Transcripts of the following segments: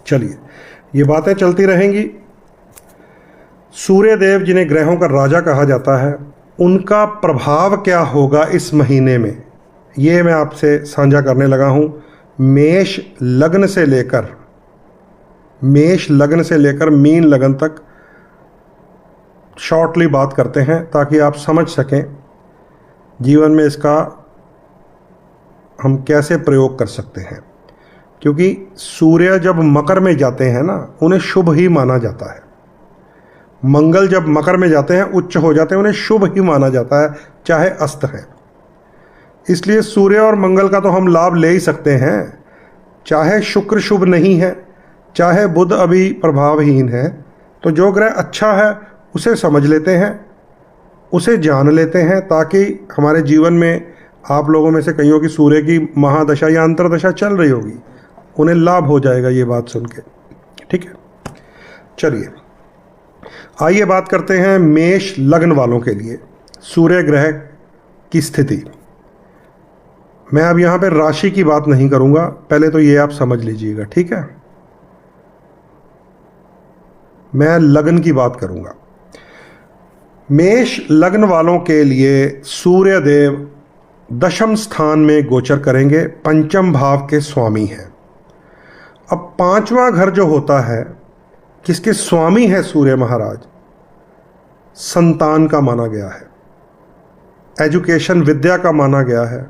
चलिए, ये बातें चलती रहेंगी। सूर्य देव जिन्हें ग्रहों का राजा कहा जाता है, उनका प्रभाव क्या होगा इस महीने में, ये मैं आपसे साझा करने लगा हूँ। मेष लग्न से लेकर मीन लग्न तक शॉर्टली बात करते हैं ताकि आप समझ सकें जीवन में इसका हम कैसे प्रयोग कर सकते हैं। क्योंकि सूर्य जब मकर में जाते हैं ना, उन्हें शुभ ही माना जाता है। मंगल जब मकर में जाते हैं, उच्च हो जाते हैं, उन्हें शुभ ही माना जाता है, चाहे अस्त है। इसलिए सूर्य और मंगल का तो हम लाभ ले ही सकते हैं। चाहे शुक्र शुभ नहीं है, चाहे बुध अभी प्रभावहीन है, तो जो ग्रह अच्छा है उसे समझ लेते हैं, उसे जान लेते हैं, ताकि हमारे जीवन में आप लोगों में से कईयों की सूर्य की महादशा या अंतरदशा चल रही होगी, उन्हें लाभ हो जाएगा ये बात सुन के। ठीक है, चलिए आइए बात करते हैं मेष लग्न वालों के लिए सूर्य ग्रह की स्थिति। मैं अब यहाँ पे राशि की बात नहीं करूँगा, पहले तो ये आप समझ लीजिएगा, ठीक है। मैं लग्न की बात करूँगा। मेष लग्न वालों के लिए सूर्य देव दशम स्थान में गोचर करेंगे, पंचम भाव के स्वामी हैं। अब पांचवा घर जो होता है, किसके स्वामी है सूर्य महाराज? संतान का माना गया है, एजुकेशन विद्या का माना गया है,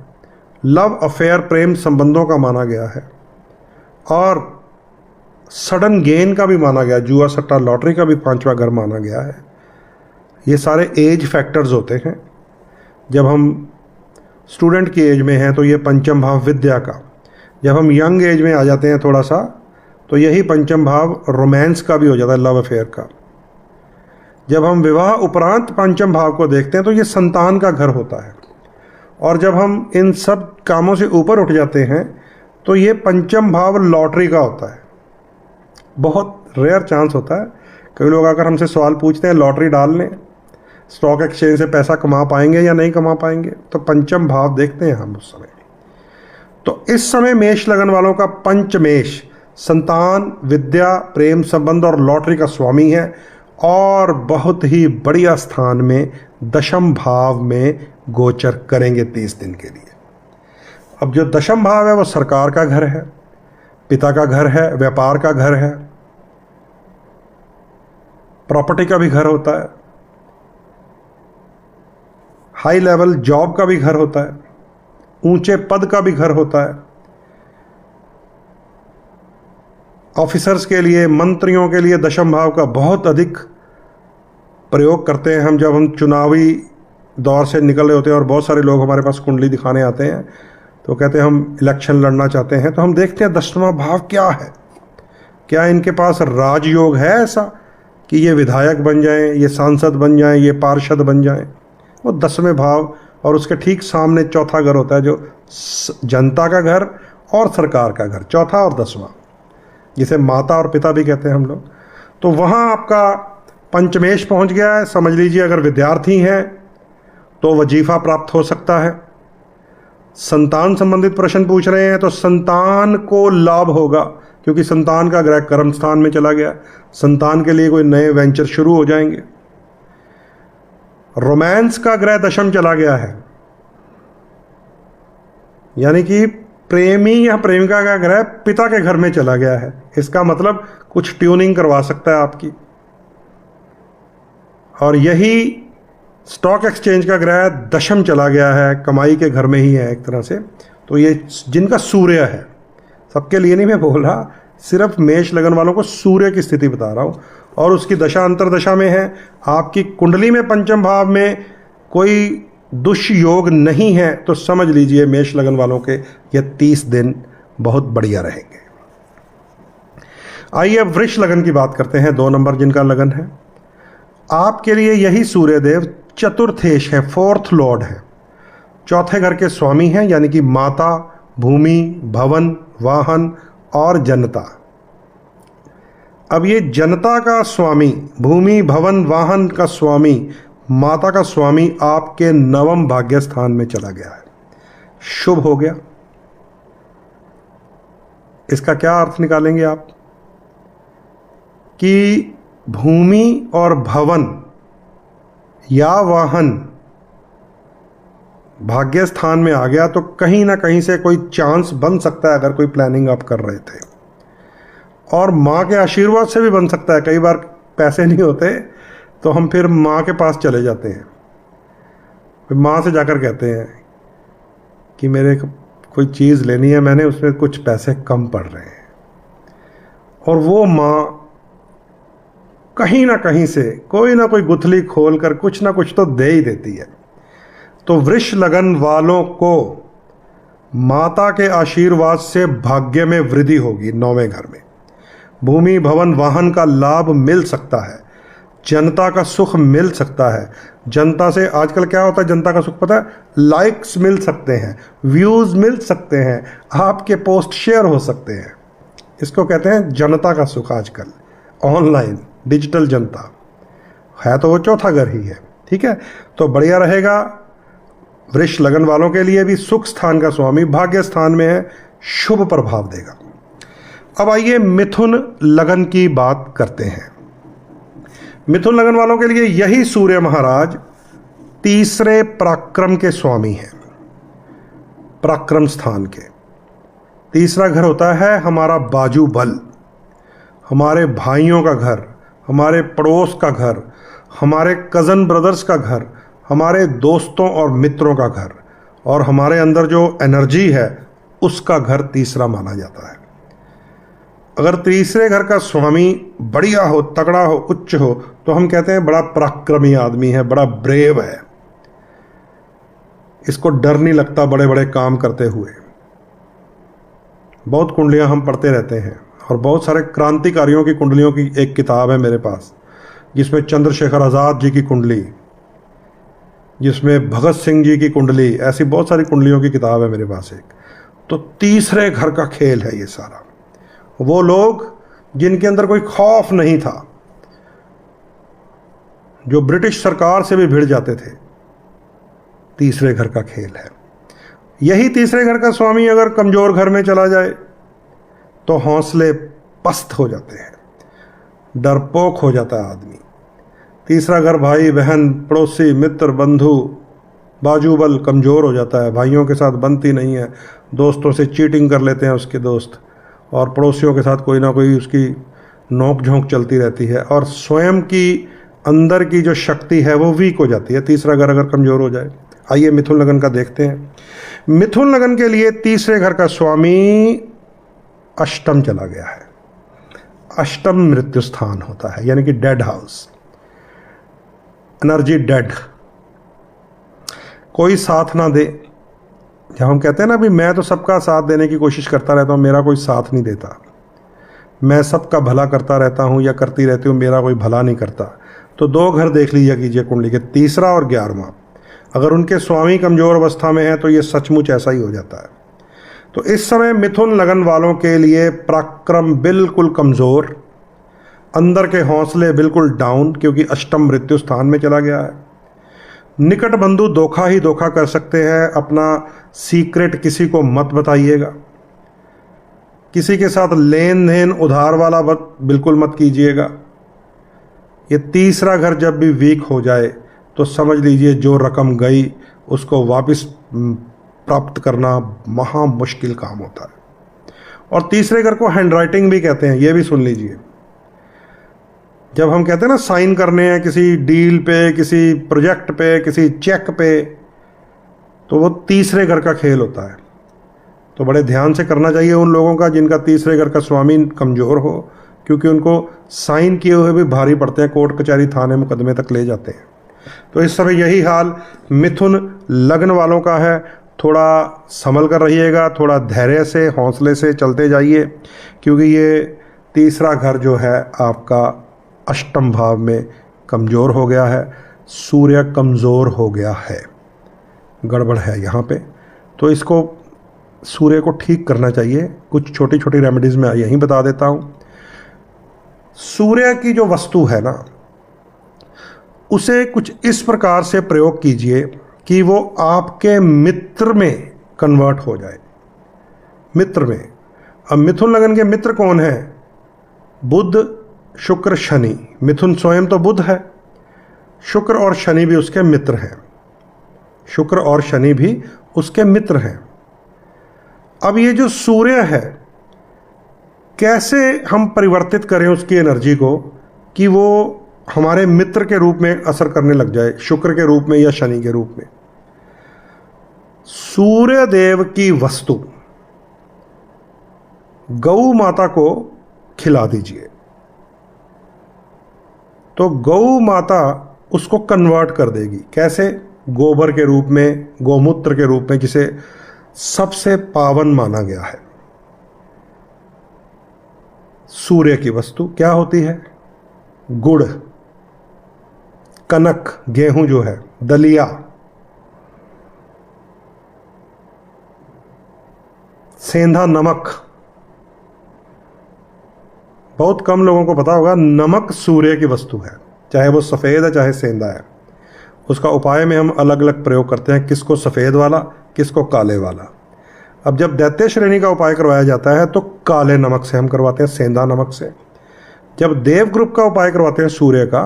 लव अफेयर प्रेम संबंधों का माना गया है, और सडन गेन का भी माना गया, जुआ सट्टा लॉटरी का भी पांचवा घर माना गया है। ये सारे एज फैक्टर्स होते हैं। जब हम स्टूडेंट की एज में हैं तो ये पंचम भाव विद्या का, जब हम यंग एज में आ जाते हैं थोड़ा सा, तो यही पंचम भाव रोमांस का भी हो जाता है, लव अफेयर का। जब हम विवाह उपरांत पंचम भाव को देखते हैं तो ये संतान का घर होता है। और जब हम इन सब कामों से ऊपर उठ जाते हैं तो ये पंचम भाव लॉटरी का होता है। बहुत रेयर चांस होता है। कई लोग अगर हमसे सवाल पूछते हैं लॉटरी डाल लें, स्टॉक एक्सचेंज से पैसा कमा पाएंगे या नहीं कमा पाएंगे, तो पंचम भाव देखते हैं हम उस समय। तो इस समय मेष लगन वालों का पंचमेश संतान, विद्या, प्रेम संबंध और लॉटरी का स्वामी है, और बहुत ही बढ़िया स्थान में दशम भाव में गोचर करेंगे 30 दिन के लिए। अब जो दशम भाव है वो सरकार का घर है, पिता का घर है, व्यापार का घर है, प्रॉपर्टी का भी घर होता है, हाई लेवल जॉब का भी घर होता है, ऊंचे पद का भी घर होता है। ऑफिसर्स के लिए, मंत्रियों के लिए दशम भाव का बहुत अधिक प्रयोग करते हैं हम। जब हम चुनावी दौर से निकल रहे होते हैं और बहुत सारे लोग हमारे पास कुंडली दिखाने आते हैं तो कहते हैं हम इलेक्शन लड़ना चाहते हैं, तो हम देखते हैं दसवां भाव क्या है, क्या इनके पास राजयोग है ऐसा कि ये विधायक बन जाएं, ये सांसद बन जाएं, ये पार्षद बन जाएं। वो 10वें भाव और उसके ठीक सामने चौथा घर होता है, जो जनता का घर और सरकार का घर, चौथा और 10वां, जिसे माता और पिता भी कहते हैं हम लोग। तो वहाँ आपका पंचमेश पहुँच गया है। समझ लीजिए अगर विद्यार्थी हैं तो वजीफा प्राप्त हो सकता है। संतान संबंधित प्रश्न पूछ रहे हैं तो संतान को लाभ होगा, क्योंकि संतान का ग्रह कर्म स्थान में चला गया, संतान के लिए कोई नए वेंचर शुरू हो जाएंगे। रोमांस का ग्रह दशम चला गया है, यानी कि प्रेमी या प्रेमिका का ग्रह पिता के घर में चला गया है। इसका मतलब कुछ ट्यूनिंग करवा सकता है आपकी। और यही स्टॉक एक्सचेंज का ग्रह दशम चला गया है, कमाई के घर में ही है एक तरह से। तो ये जिनका सूर्य है, सबके लिए नहीं मैं बोल रहा, सिर्फ मेष लगन वालों को सूर्य की स्थिति बता रहा हूँ, और उसकी दशा अंतरदशा में है। आपकी कुंडली में पंचम भाव में कोई दुष्योग नहीं है तो समझ लीजिए मेष लगन वालों के ये 30 दिन बहुत बढ़िया रहेंगे। आइए अब वृष लगन की बात करते हैं, 2 नंबर जिनका लगन है। आपके लिए यही सूर्यदेव चतुर्थेश है, 4th लॉर्ड है, चौथे घर के स्वामी हैं, यानी कि माता, भूमि, भवन, वाहन और जनता। अब ये जनता का स्वामी, भूमि, भवन, वाहन का स्वामी, माता का स्वामी आपके 9वें भाग्य स्थान में चला गया है, शुभ हो गया। इसका क्या अर्थ निकालेंगे आप? कि भूमि और भवन या वाहन भाग्य स्थान में आ गया तो कहीं ना कहीं से कोई चांस बन सकता है, अगर कोई प्लानिंग आप कर रहे थे। और माँ के आशीर्वाद से भी बन सकता है। कई बार पैसे नहीं होते तो हम फिर माँ के पास चले जाते हैं, फिर माँ से जाकर कहते हैं कि मेरे कोई चीज़ लेनी है, मैंने उसमें कुछ पैसे कम पड़ रहे हैं, और वो माँ कहीं ना कहीं से कोई ना कोई गुथली खोल कर कुछ ना कुछ तो दे ही देती है। तो वृष लगन वालों को माता के आशीर्वाद से भाग्य में वृद्धि होगी। 9वें घर में भूमि भवन वाहन का लाभ मिल सकता है, जनता का सुख मिल सकता है। जनता से आजकल क्या होता है, जनता का सुख पता है, लाइक्स मिल सकते हैं, व्यूज़ मिल सकते हैं, आपके पोस्ट शेयर हो सकते हैं। इसको कहते हैं जनता का सुख। आजकल ऑनलाइन डिजिटल जनता है तो वो चौथा घर ही है। ठीक है, तो बढ़िया रहेगा। वृष लगन वालों के लिए भी सुख स्थान का स्वामी भाग्य स्थान में है, शुभ प्रभाव देगा। अब आइए मिथुन लगन की बात करते हैं। मिथुन लगन वालों के लिए यही सूर्य महाराज तीसरे पराक्रम के स्वामी हैं। पराक्रम स्थान के तीसरा घर होता है हमारा बाजू बल, हमारे भाइयों का घर, हमारे पड़ोस का घर, हमारे कज़न ब्रदर्स का घर, हमारे दोस्तों और मित्रों का घर, और हमारे अंदर जो एनर्जी है उसका घर तीसरा माना जाता है। अगर तीसरे घर का स्वामी बढ़िया हो, तगड़ा हो, उच्च हो, तो हम कहते हैं बड़ा पराक्रमी आदमी है, बड़ा ब्रेव है, इसको डर नहीं लगता बड़े बड़े काम करते हुए। बहुत कुंडलियां हम पढ़ते रहते हैं, और बहुत सारे क्रांतिकारियों की कुंडलियों की एक किताब है मेरे पास, जिसमें चंद्रशेखर आज़ाद जी की कुंडली, जिसमें भगत सिंह जी की कुंडली, ऐसी बहुत सारी कुंडलियों की किताब है मेरे पास एक। तो तीसरे घर का खेल है ये सारा। वो लोग जिनके अंदर कोई खौफ नहीं था, जो ब्रिटिश सरकार से भी भिड़ जाते थे, तीसरे घर का खेल है। यही तीसरे घर का स्वामी अगर कमजोर घर में चला जाए तो हौसले पस्त हो जाते हैं, डरपोक हो जाता है आदमी। तीसरा घर भाई बहन पड़ोसी मित्र बंधु बाजूबल कमज़ोर हो जाता है, भाइयों के साथ बनती नहीं है, दोस्तों से चीटिंग कर लेते हैं उसके दोस्त, और पड़ोसियों के साथ कोई ना कोई उसकी नोक झोंक चलती रहती है, और स्वयं की अंदर की जो शक्ति है वो वीक हो जाती है तीसरा घर अगर कमज़ोर हो जाए। आइए मिथुन लगन का देखते हैं। मिथुन लगन के लिए तीसरे घर का स्वामी अष्टम चला गया है। अष्टम मृत्यु स्थान होता है, यानी कि डेड हाउस, एनर्जी डेड, कोई साथ ना दे। जब हम कहते हैं ना भी मैं तो सबका साथ देने की कोशिश करता रहता हूँ, मेरा कोई साथ नहीं देता, मैं सबका भला करता रहता हूँ या करती रहती हूँ, मेरा कोई भला नहीं करता, तो दो घर देख लीजिए कीजिए कुंडली के, तीसरा और 11वां। अगर उनके स्वामी कमज़ोर अवस्था में है तो ये सचमुच ऐसा ही हो जाता है। तो इस समय मिथुन लगन वालों के लिए पराक्रम बिल्कुल कमज़ोर, अंदर के हौसले बिल्कुल डाउन, क्योंकि अष्टम मृत्यु स्थान में चला गया है। निकट बंधु धोखा ही धोखा कर सकते हैं। अपना सीक्रेट किसी को मत बताइएगा, किसी के साथ लेन देन उधार वाला बिल्कुल मत कीजिएगा। ये तीसरा घर जब भी वीक हो जाए तो समझ लीजिए जो रकम गई उसको वापस प्राप्त करना महा मुश्किल काम होता है। और तीसरे घर को हैंडराइटिंग भी कहते हैं, ये भी सुन लीजिए। जब हम कहते हैं ना साइन करने हैं किसी डील पे, किसी प्रोजेक्ट पे, किसी चेक पे, तो वो तीसरे घर का खेल होता है। तो बड़े ध्यान से करना चाहिए उन लोगों का जिनका तीसरे घर का स्वामी कमज़ोर हो, क्योंकि उनको साइन किए हुए भी भारी पड़ते हैं, कोर्ट कचहरी थाने मुकदमे तक ले जाते हैं। तो इस समय यही हाल मिथुन लगन वालों का है। थोड़ा संभल कर रहिएगा, थोड़ा धैर्य से हौसले से चलते जाइए, क्योंकि ये तीसरा घर जो है आपका अष्टम भाव में कमज़ोर हो गया है, सूर्य कमज़ोर हो गया है, गड़बड़ है यहाँ पे। तो इसको सूर्य को ठीक करना चाहिए। कुछ छोटी छोटी रेमेडीज़ मैं यहीं बता देता हूँ। सूर्य की जो वस्तु है ना, उसे कुछ इस प्रकार से प्रयोग कीजिए कि वो आपके मित्र में कन्वर्ट हो जाए, मित्र में। अब मिथुन लगन के मित्र कौन है? बुध, शुक्र शनि, मिथुन स्वयं तो बुध है, शुक्र और शनि भी उसके मित्र हैं, शुक्र और शनि भी उसके मित्र हैं। अब ये जो सूर्य है, कैसे हम परिवर्तित करें उसकी एनर्जी को कि वो हमारे मित्र के रूप में असर करने लग जाए, शुक्र के रूप में या शनि के रूप में। सूर्य देव की वस्तु गौ माता को खिला दीजिए, तो गौ माता उसको कन्वर्ट कर देगी। कैसे? गोबर के रूप में, गौमूत्र के रूप में, जिसे सबसे पावन माना गया है। सूर्य की वस्तु क्या होती है? गुड़, कनक, गेहूं जो है, दलिया, सेंधा नमक। बहुत कम लोगों को पता होगा नमक सूर्य की वस्तु है, चाहे वो सफ़ेद है चाहे सेंधा है। उसका उपाय में हम अलग अलग प्रयोग करते हैं, किसको सफ़ेद वाला, किसको काले वाला। अब जब दैत्य श्रेणी का उपाय करवाया जाता है तो काले नमक से हम करवाते हैं, सेंधा नमक से। जब देव ग्रुप का उपाय करवाते हैं सूर्य का,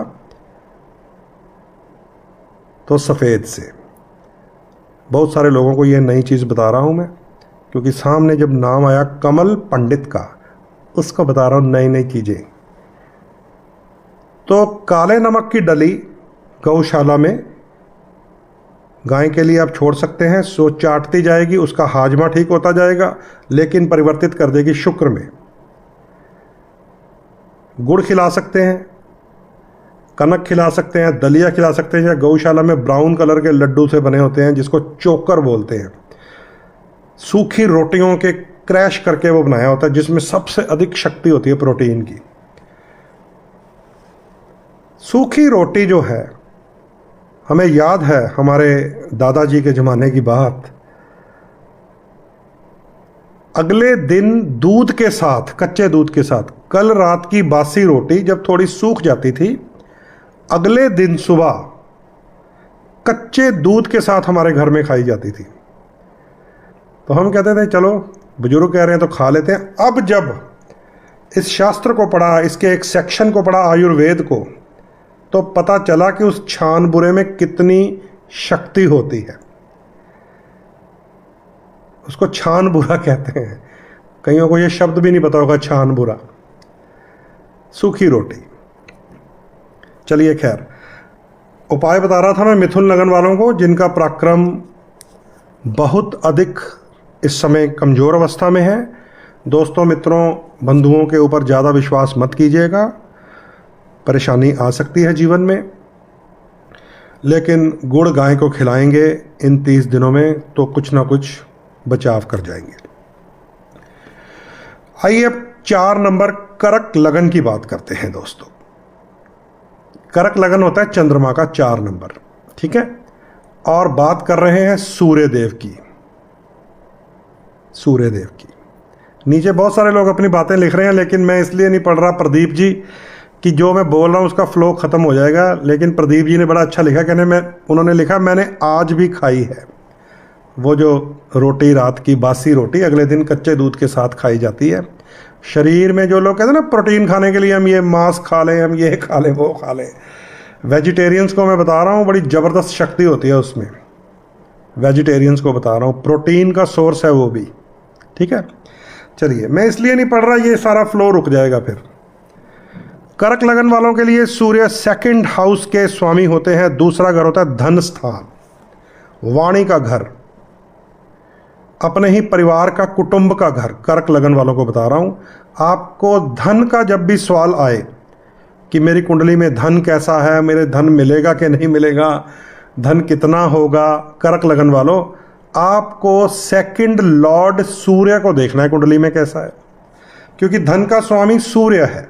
तो सफ़ेद से। बहुत सारे लोगों को ये नई चीज़ बता रहा हूँ मैं, क्योंकि सामने जब नाम आया कमल पंडित का, उसको बता रहा हूँ नई नई चीज़ें। तो काले नमक की डली गौशाला में गाय के लिए आप छोड़ सकते हैं, सो चाटती जाएगी, उसका हाजमा ठीक होता जाएगा, लेकिन परिवर्तित कर देगी शुक्र में। गुड़ खिला सकते हैं, कनक खिला सकते हैं, दलिया खिला सकते हैं, या गौशाला में ब्राउन कलर के लड्डू से बने होते हैं जिसको चोकर बोलते हैं। सूखी रोटियों के क्रैश करके वो बनाया होता है, जिसमें सबसे अधिक शक्ति होती है प्रोटीन की। सूखी रोटी जो है, हमें याद है हमारे दादाजी के ज़माने की बात, अगले दिन दूध के साथ, कच्चे दूध के साथ, कल रात की बासी रोटी जब थोड़ी सूख जाती थी, अगले दिन सुबह कच्चे दूध के साथ हमारे घर में खाई जाती थी। तो हम कहते थे चलो बुजुर्ग कह रहे हैं तो खा लेते हैं। अब जब इस शास्त्र को पढ़ा, इसके एक सेक्शन को पढ़ा आयुर्वेद को, तो पता चला कि उस छान बुरे में कितनी शक्ति होती है। उसको छान बुरा कहते हैं, कईयों को ये शब्द भी नहीं पता होगा, छान बुरा। सूखी रोटी। चलिए खैर, उपाय बता रहा था मैं मिथुन लगन वालों को, जिनका पराक्रम बहुत अधिक इस समय कमज़ोर अवस्था में है। दोस्तों, मित्रों, बंधुओं के ऊपर ज़्यादा विश्वास मत कीजिएगा, परेशानी आ सकती है जीवन में। लेकिन गुड़ गाय को खिलाएंगे इन 30 दिनों में तो कुछ ना कुछ बचाव कर जाएंगे। आइए अब 4 नंबर कर्क लगन की बात करते हैं दोस्तों। कर्क लगन होता है चंद्रमा का 4 नंबर, ठीक है। और बात कर रहे हैं सूर्य देव की। सूर्य देव की नीचे बहुत सारे लोग अपनी बातें लिख रहे हैं, लेकिन मैं इसलिए नहीं पढ़ रहा प्रदीप जी कि जो मैं बोल रहा हूँ उसका फ्लो ख़त्म हो जाएगा। लेकिन प्रदीप जी ने बड़ा अच्छा लिखा, उन्होंने लिखा मैंने आज भी खाई है वो जो रोटी, रात की बासी रोटी अगले दिन कच्चे दूध के साथ खाई जाती है। शरीर में जो लोग कहते हैं ना प्रोटीन खाने के लिए हम ये मांस खा लें, हम ये खा लें, वो खा लें, वेजिटेरियंस को मैं बता रहा हूँ बड़ी ज़बरदस्त शक्ति होती है उसमें। वेजिटेरियंस को बता रहा हूँ, प्रोटीन का सोर्स है वो भी, ठीक है। चलिए, मैं इसलिए नहीं पढ़ रहा, ये सारा फ्लो रुक जाएगा फिर। कर्क लगन वालों के लिए सूर्य 2nd हाउस के स्वामी होते हैं। दूसरा घर होता है धन स्थान, वाणी का घर, अपने ही परिवार का, कुटुंब का घर। कर्क लगन वालों को बता रहा हूँ, आपको धन का जब भी सवाल आए कि मेरी कुंडली में धन कैसा है, मेरे धन मिलेगा कि नहीं मिलेगा, धन कितना होगा, कर्क लगन वालों आपको 2nd लॉर्ड सूर्य को देखना है कुंडली में कैसा है, क्योंकि धन का स्वामी सूर्य है।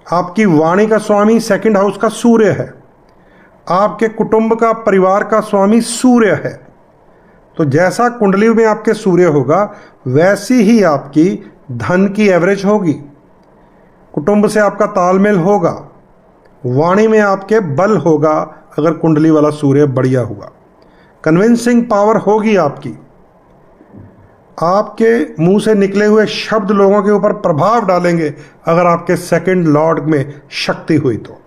आपकी वाणी का स्वामी 2nd हाउस का सूर्य है। आपके कुटुंब का, परिवार का स्वामी सूर्य है। तो जैसा कुंडली में आपके सूर्य होगा, वैसी ही आपकी धन की एवरेज होगी, कुटुंब से आपका तालमेल होगा, वाणी में आपके बल होगा अगर कुंडली वाला सूर्य बढ़िया हुआ, कन्विंसिंग पावर होगी आपकी। आपके मुंह से निकले हुए शब्द लोगों के ऊपर प्रभाव डालेंगे अगर आपके सेकंड लॉर्ड में शक्ति हुई तो।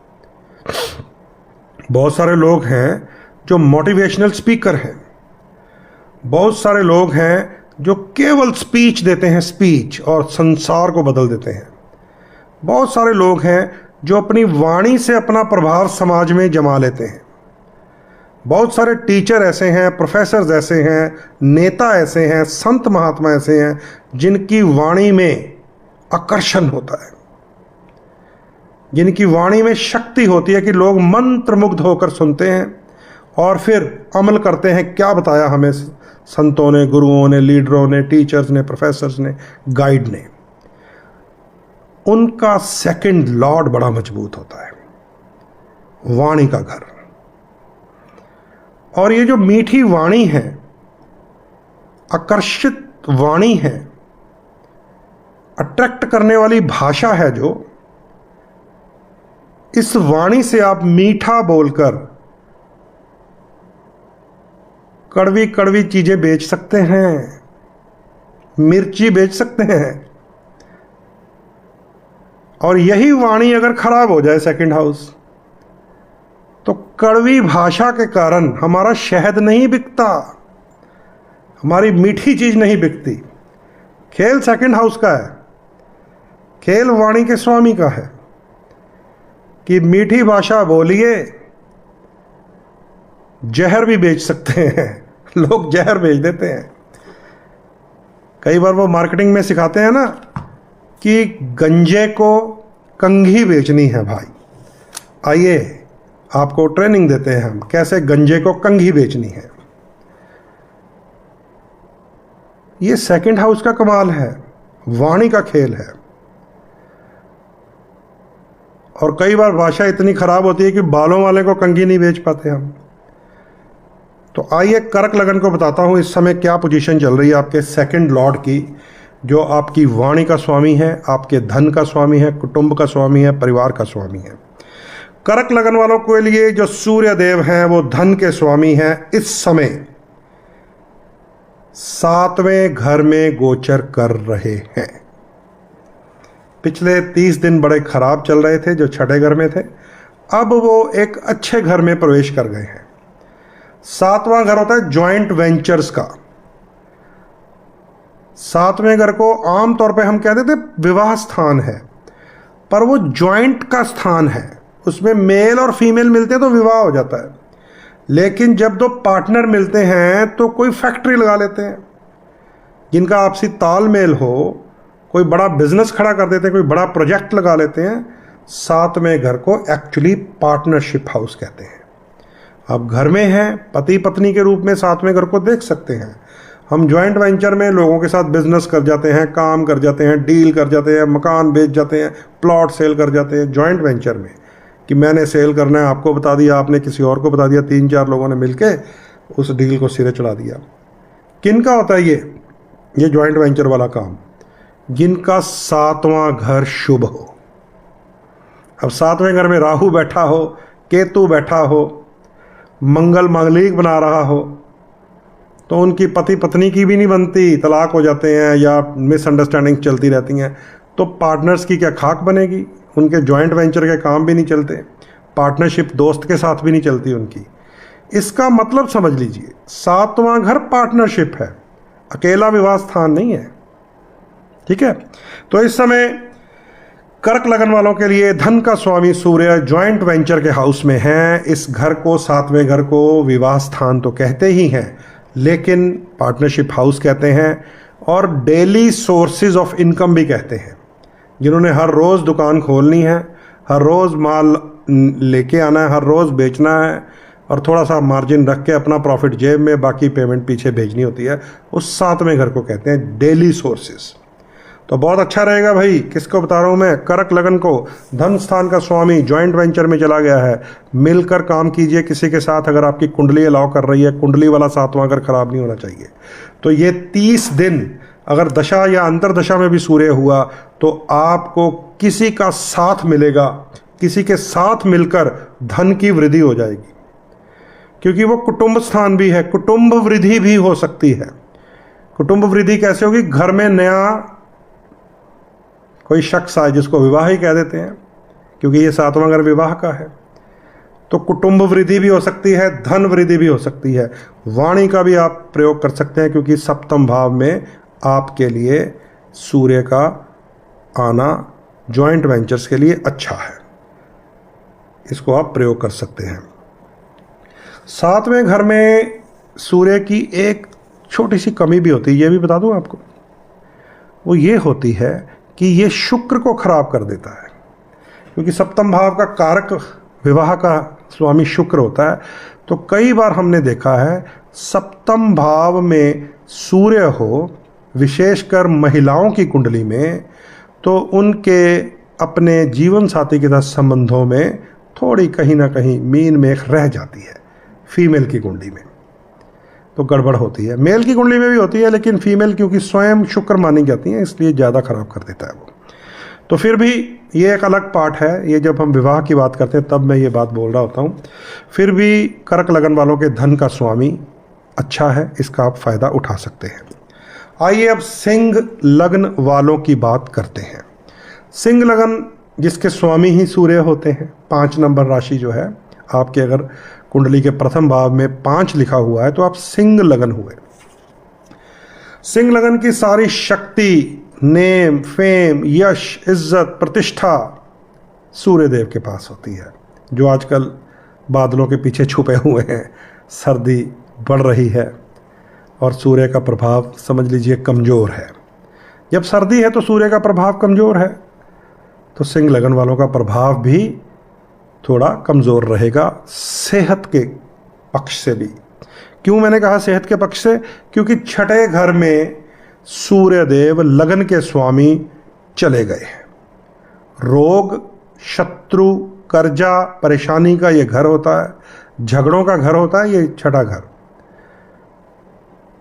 बहुत सारे लोग हैं जो मोटिवेशनल स्पीकर हैं, बहुत सारे लोग हैं जो केवल स्पीच देते हैं, स्पीच, और संसार को बदल देते हैं। बहुत सारे लोग हैं जो अपनी वाणी से अपना प्रभाव समाज में जमा लेते हैं। बहुत सारे टीचर ऐसे हैं, प्रोफेसर्स ऐसे हैं, नेता ऐसे हैं, संत महात्मा ऐसे हैं जिनकी वाणी में आकर्षण होता है, जिनकी वाणी में शक्ति होती है कि लोग मंत्रमुग्ध होकर सुनते हैं और फिर अमल करते हैं। क्या बताया हमें संतों ने, गुरुओं ने, लीडरों ने, टीचर्स ने, प्रोफेसर्स ने, गाइड ने। उनका सेकंड लॉर्ड बड़ा मजबूत होता है, वाणी का घर। और ये जो मीठी वाणी है, आकर्षित वाणी है, अट्रैक्ट करने वाली भाषा है, जो इस वाणी से आप मीठा बोलकर कड़वी कड़वी चीजें बेच सकते हैं, मिर्ची बेच सकते हैं। और यही वाणी अगर खराब हो जाए सेकंड हाउस, तो कड़वी भाषा के कारण हमारा शहद नहीं बिकता, हमारी मीठी चीज नहीं बिकती। खेल सेकंड हाउस का है, खेल वाणी के स्वामी का है कि मीठी भाषा बोलिए, जहर भी बेच सकते हैं। लोग जहर बेच देते हैं। कई बार वो मार्केटिंग में सिखाते हैं ना कि गंजे को कंघी बेचनी है भाई, आइए आपको ट्रेनिंग देते हैं हम कैसे गंजे को कंघी बेचनी है। ये सेकंड हाउस का कमाल है, वाणी का खेल है। और कई बार भाषा इतनी खराब होती है कि बालों वाले को कंघी नहीं बेच पाते हम। तो आइए कर्क लगन को बताता हूं इस समय क्या पोजीशन चल रही है आपके सेकंड लॉर्ड की, जो आपकी वाणी का स्वामी है, आपके धन का स्वामी है, कुटुंब का स्वामी है, परिवार का स्वामी है। कर्क लगन वालों के लिए जो सूर्य देव हैं वो धन के स्वामी हैं। इस समय 7वें घर में गोचर कर रहे हैं। पिछले 30 दिन बड़े खराब चल रहे थे जो छठे घर में थे, अब वो एक अच्छे घर में प्रवेश कर गए हैं। 7वां घर होता है जॉइंट वेंचर्स का। 7वें घर को आमतौर पे हम कहते थे विवाह स्थान है, पर वो जॉइंट का स्थान है, उसमें मेल और फीमेल मिलते हैं तो विवाह हो जाता है। लेकिन जब दो पार्टनर मिलते हैं तो कोई फैक्ट्री लगा लेते हैं, जिनका आपसी तालमेल हो, कोई बड़ा बिजनेस खड़ा कर देते हैं, कोई बड़ा प्रोजेक्ट लगा लेते हैं। 7वें घर को एक्चुअली पार्टनरशिप हाउस कहते हैं। आप घर में हैं, पति पत्नी के रूप में 7वें घर को देख सकते हैं। हम जॉइंट वेंचर में लोगों के साथ बिजनेस कर जाते हैं, काम कर जाते हैं, डील कर जाते हैं, मकान बेच जाते हैं, प्लॉट सेल कर जाते हैं। जॉइंट वेंचर में कि मैंने सेल करना है, आपको बता दिया, आपने किसी और को बता दिया, 3-4 लोगों ने मिलके उस डील को सिरे चढ़ा दिया। किनका होता है ये जॉइंट वेंचर वाला काम? जिनका 7वां घर शुभ हो। अब 7वें घर में राहु बैठा हो, केतु बैठा हो, मंगल मांगलिक बना रहा हो, तो उनकी पति पत्नी की भी नहीं बनती, तलाक हो जाते हैं या मिसअंडरस्टैंडिंग चलती रहती हैं। तो पार्टनर्स की क्या खाक बनेगी? उनके जॉइंट वेंचर के काम भी नहीं चलते, पार्टनरशिप दोस्त के साथ भी नहीं चलती उनकी। इसका मतलब समझ लीजिए, 7वां घर पार्टनरशिप है, अकेला विवाह स्थान नहीं है। ठीक है, तो इस समय कर्क लगन वालों के लिए धन का स्वामी सूर्य जॉइंट वेंचर के हाउस में है। इस घर को, 7वें घर को विवाह स्थान तो कहते ही हैं, लेकिन पार्टनरशिप हाउस कहते हैं और डेली सोर्सेज ऑफ इनकम भी कहते हैं। जिन्होंने हर रोज़ दुकान खोलनी है, हर रोज़ माल लेके आना है, हर रोज़ बेचना है और थोड़ा सा मार्जिन रख के अपना प्रॉफिट जेब में, बाकी पेमेंट पीछे भेजनी होती है, उस 7वें घर को कहते हैं डेली सोर्सेज। तो बहुत अच्छा रहेगा भाई। किसको बता रहा हूँ मैं? कर्क लगन को धन स्थान का स्वामी जॉइंट वेंचर में चला गया है। मिलकर काम कीजिए किसी के साथ। अगर आपकी कुंडली अलाउ कर रही है, कुंडली वाला 7वां घर खराब नहीं होना चाहिए। तो ये 30 दिन अगर दशा या अंतरदशा में भी सूर्य हुआ तो आपको किसी का साथ मिलेगा, किसी के साथ मिलकर धन की वृद्धि हो जाएगी, क्योंकि वो कुटुंब स्थान भी है, कुटुंब वृद्धि भी हो सकती है। कुटुंब वृद्धि कैसे होगी? घर में नया कोई शख्स आए, जिसको विवाह ही कह देते हैं क्योंकि ये 7वां घर विवाह का है, तो कुटुंब वृद्धि भी हो सकती है, धन वृद्धि भी हो सकती है। वाणी का भी आप प्रयोग कर सकते हैं क्योंकि सप्तम भाव में आपके लिए सूर्य का आना जॉइंट वेंचर्स के लिए अच्छा है, इसको आप प्रयोग कर सकते हैं। 7वें घर में सूर्य की एक छोटी सी कमी भी होती है, ये भी बता दूं आपको। वो ये होती है कि ये शुक्र को खराब कर देता है, क्योंकि सप्तम भाव का कारक विवाह का स्वामी शुक्र होता है। तो कई बार हमने देखा है सप्तम भाव में सूर्य हो, विशेषकर महिलाओं की कुंडली में, तो उनके अपने जीवन साथी के साथ संबंधों में थोड़ी कहीं ना कहीं मीन मेख रह जाती है। फीमेल की कुंडली में तो गड़बड़ होती है, मेल की कुंडली में भी होती है, लेकिन फीमेल क्योंकि स्वयं शुक्र मानी जाती हैं इसलिए ज़्यादा खराब कर देता है वो। तो फिर भी ये एक अलग पार्ट है, ये जब हम विवाह की बात करते हैं तब मैं ये बात बोल रहा होता हूँ। फिर भी कर्क लगन वालों के धन का स्वामी अच्छा है, इसका आप फायदा उठा सकते हैं। आइए अब सिंह लग्न वालों की बात करते हैं। सिंह लगन जिसके स्वामी ही सूर्य होते हैं, 5 नंबर राशि जो है आपके, अगर कुंडली के प्रथम भाव में 5 लिखा हुआ है तो आप सिंह लगन हुए। सिंह लगन की सारी शक्ति, नेम, फेम, यश, इज्जत, प्रतिष्ठा सूर्य देव के पास होती है, जो आजकल बादलों के पीछे छुपे हुए हैं। सर्दी बढ़ रही है और सूर्य का प्रभाव समझ लीजिए कमज़ोर है। जब सर्दी है तो सूर्य का प्रभाव कमज़ोर है, तो सिंह लगन वालों का प्रभाव भी थोड़ा कमज़ोर रहेगा सेहत के पक्ष से भी। क्यों मैंने कहा सेहत के पक्ष से? क्योंकि 6ठे घर में सूर्य देव लगन के स्वामी चले गए हैं। रोग, शत्रु, कर्जा, परेशानी का ये घर होता है, झगड़ों का घर होता है ये 6ठा घर।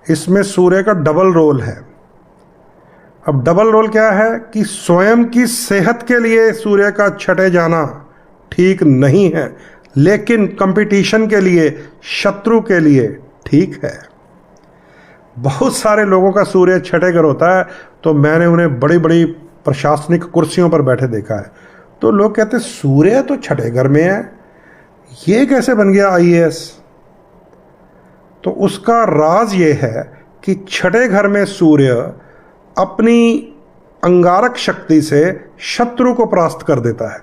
इसमें सूर्य का डबल रोल है। अब डबल रोल क्या है कि स्वयं की सेहत के लिए सूर्य का 6ठे जाना ठीक नहीं है, लेकिन कंपटीशन के लिए, शत्रु के लिए ठीक है। बहुत सारे लोगों का सूर्य 6ठे घर होता है, तो मैंने उन्हें बड़ी बड़ी प्रशासनिक कुर्सियों पर बैठे देखा है। तो लोग कहते हैं सूर्य तो 6ठे घर में है, ये कैसे बन गया IAS? तो उसका राज ये है कि 6ठे घर में सूर्य अपनी अंगारक शक्ति से शत्रु को परास्त कर देता है,